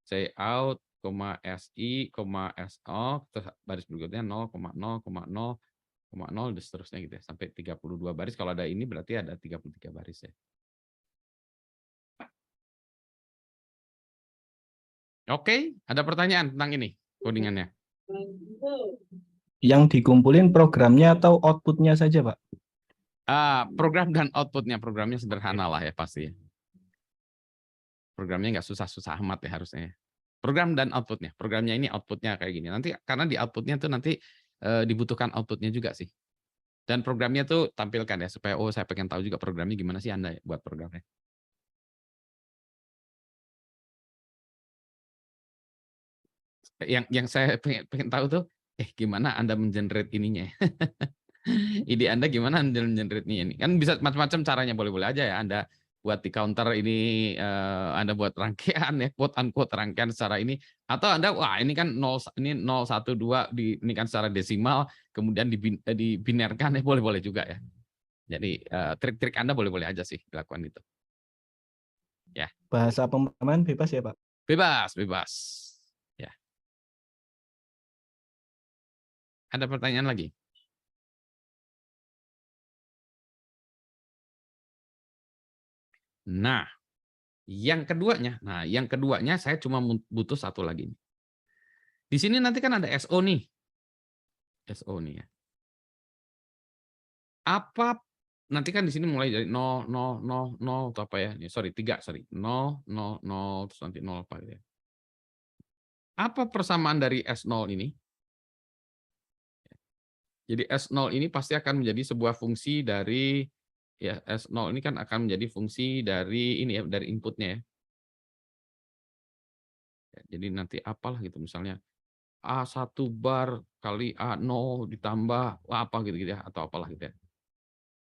say out, SI, SO, terus baris berikutnya 0, 0, 0, 0 dan seterusnya gitu ya. Sampai 32 baris. Kalau ada ini berarti ada 33 baris ya. Oke, ada pertanyaan tentang ini codingannya? Yang dikumpulin programnya atau outputnya saja, Pak? Program dan outputnya, programnya sederhana lah ya pasti. Programnya nggak susah-susah amat ya harusnya. Program dan outputnya, programnya ini outputnya kayak gini. Nanti karena di outputnya tuh nanti dibutuhkan outputnya juga sih. Dan programnya tuh tampilkan ya supaya saya pengen tahu juga programnya gimana sih Anda buat programnya. Yang saya pengen tahu tuh gimana Anda mengenerate ininya. Ide Anda gimana Anda mengenerate ini? Kan bisa macam-macam caranya, boleh-boleh aja ya Anda buat di counter ini, Anda buat rangkaian ya, quote unquote rangkaian secara ini, atau Anda wah ini kan 0 ini 0 1 2 ini kan secara desimal kemudian dibinerkan ya boleh-boleh juga ya. Jadi trik-trik Anda boleh-boleh aja sih dilakukan itu. Ya. Bahasa pemrograman bebas ya, Pak? Bebas, bebas. Ya. Ada pertanyaan lagi? Nah, yang keduanya saya cuma butuh satu lagi. Di sini nanti kan ada SO nih. SO nih ya. Apa nanti kan di sini mulai dari 0 0 0 0 atau apa ya? Sorry, 3, sorry. 0 0 0 terus nanti 0 apa gitu ya. Apa persamaan dari S0 ini? Jadi S0 ini pasti akan menjadi sebuah fungsi dari ya S0 ini kan akan menjadi fungsi dari ini ya, dari inputnya ya. Jadi nanti apalah gitu misalnya A1 bar kali A0 ditambah apa gitu ya atau apalah gitu ya.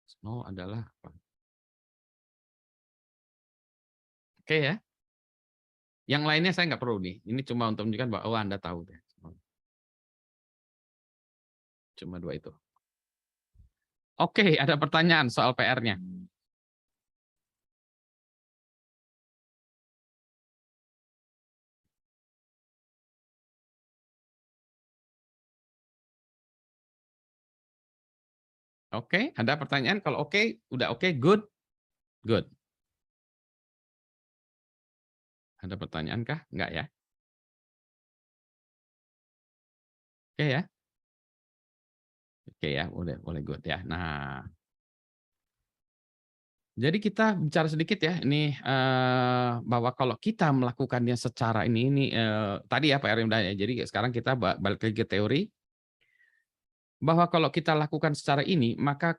S0 adalah apa? Oke ya. Yang lainnya saya nggak perlu nih. Ini cuma untuk menunjukkan bahwa Anda tahu deh. Cuma 2 itu. Oke, ada pertanyaan soal PR-nya. Oke, ada pertanyaan? Kalau oke, udah oke, good. Good. Ada pertanyaan kah? Enggak ya? Oke ya? Oke ya, udah boleh good ya. Nah, jadi kita bicara sedikit ya, ini bahwa kalau kita melakukannya secara ini tadi ya Pak Erim udah ya. Jadi sekarang kita balik lagi ke teori bahwa kalau kita lakukan secara ini, maka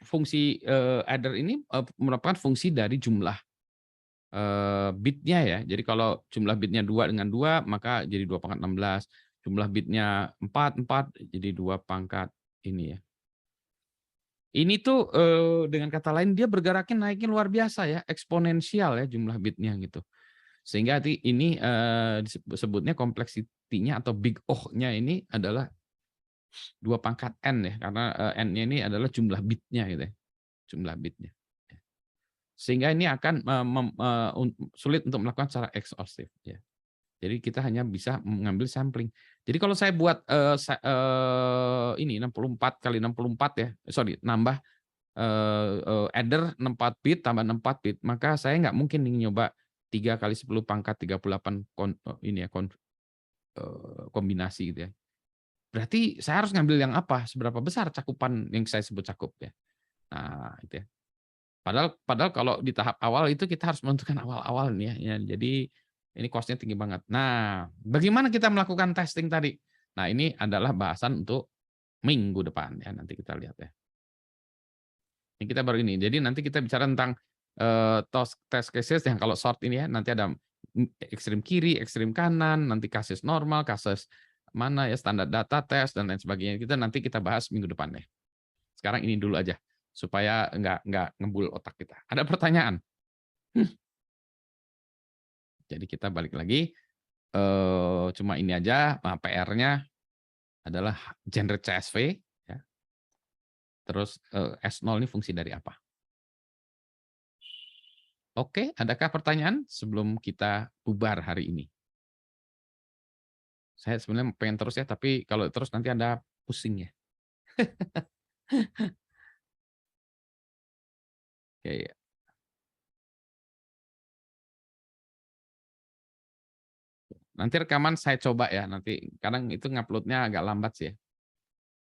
fungsi adder ini merupakan fungsi dari jumlah bitnya ya. Jadi kalau jumlah bitnya 2 dengan 2, maka jadi 2 pangkat 16. Jumlah bitnya 4 jadi 2 pangkat ini ya. Ini tuh dengan kata lain dia bergeraknya naiknya luar biasa ya, eksponensial ya jumlah bitnya gitu. Sehingga ini disebutnya kompleksitinya atau big O-nya ini adalah 2 pangkat N ya, karena N-nya ini adalah jumlah bitnya gitu ya. Jumlah bitnya. Sehingga ini akan sulit untuk melakukan secara exhaustive ya. Jadi kita hanya bisa mengambil sampling. Jadi kalau saya buat ini 64 kali 64 ya, sorry, nambah adder 64 bit tambah 64 bit, maka saya nggak mungkin nih nyoba 3 kali 10 pangkat 38 kombinasi gitu ya. Berarti saya harus ngambil yang apa? Seberapa besar cakupan yang saya sebut cakup ya. Nah, itu ya. Padahal kalau di tahap awal itu kita harus menentukan awal-awal nih ya. Jadi ini cost-nya tinggi banget. Nah, bagaimana kita melakukan testing tadi? Nah, ini adalah bahasan untuk minggu depan ya. Nanti kita lihat ya. Ini kita baru ini. Jadi nanti kita bicara tentang test cases yang kalau short ini ya, nanti ada ekstrem kiri, ekstrem kanan, nanti kasus normal, kasus mana ya standar data test dan lain sebagainya. Nanti kita bahas minggu depan ya. Sekarang ini dulu aja supaya nggak ngebul otak kita. Ada pertanyaan? Jadi kita balik lagi. Cuma ini aja. Nah, PR-nya adalah generate CSV. Ya. Terus S0 ini fungsi dari apa? Oke, adakah pertanyaan sebelum kita bubar hari ini? Saya sebenarnya pengen terus ya, tapi kalau terus nanti Anda pusing ya. Oke. Nanti rekaman saya coba ya, nanti kadang itu nguploadnya agak lambat sih ya.